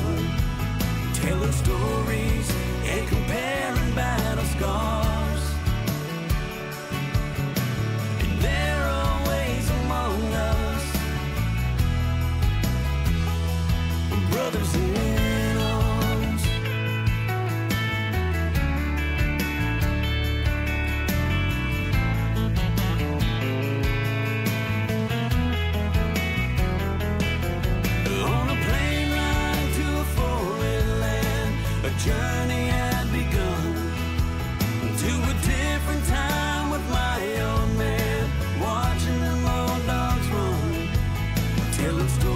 let's go.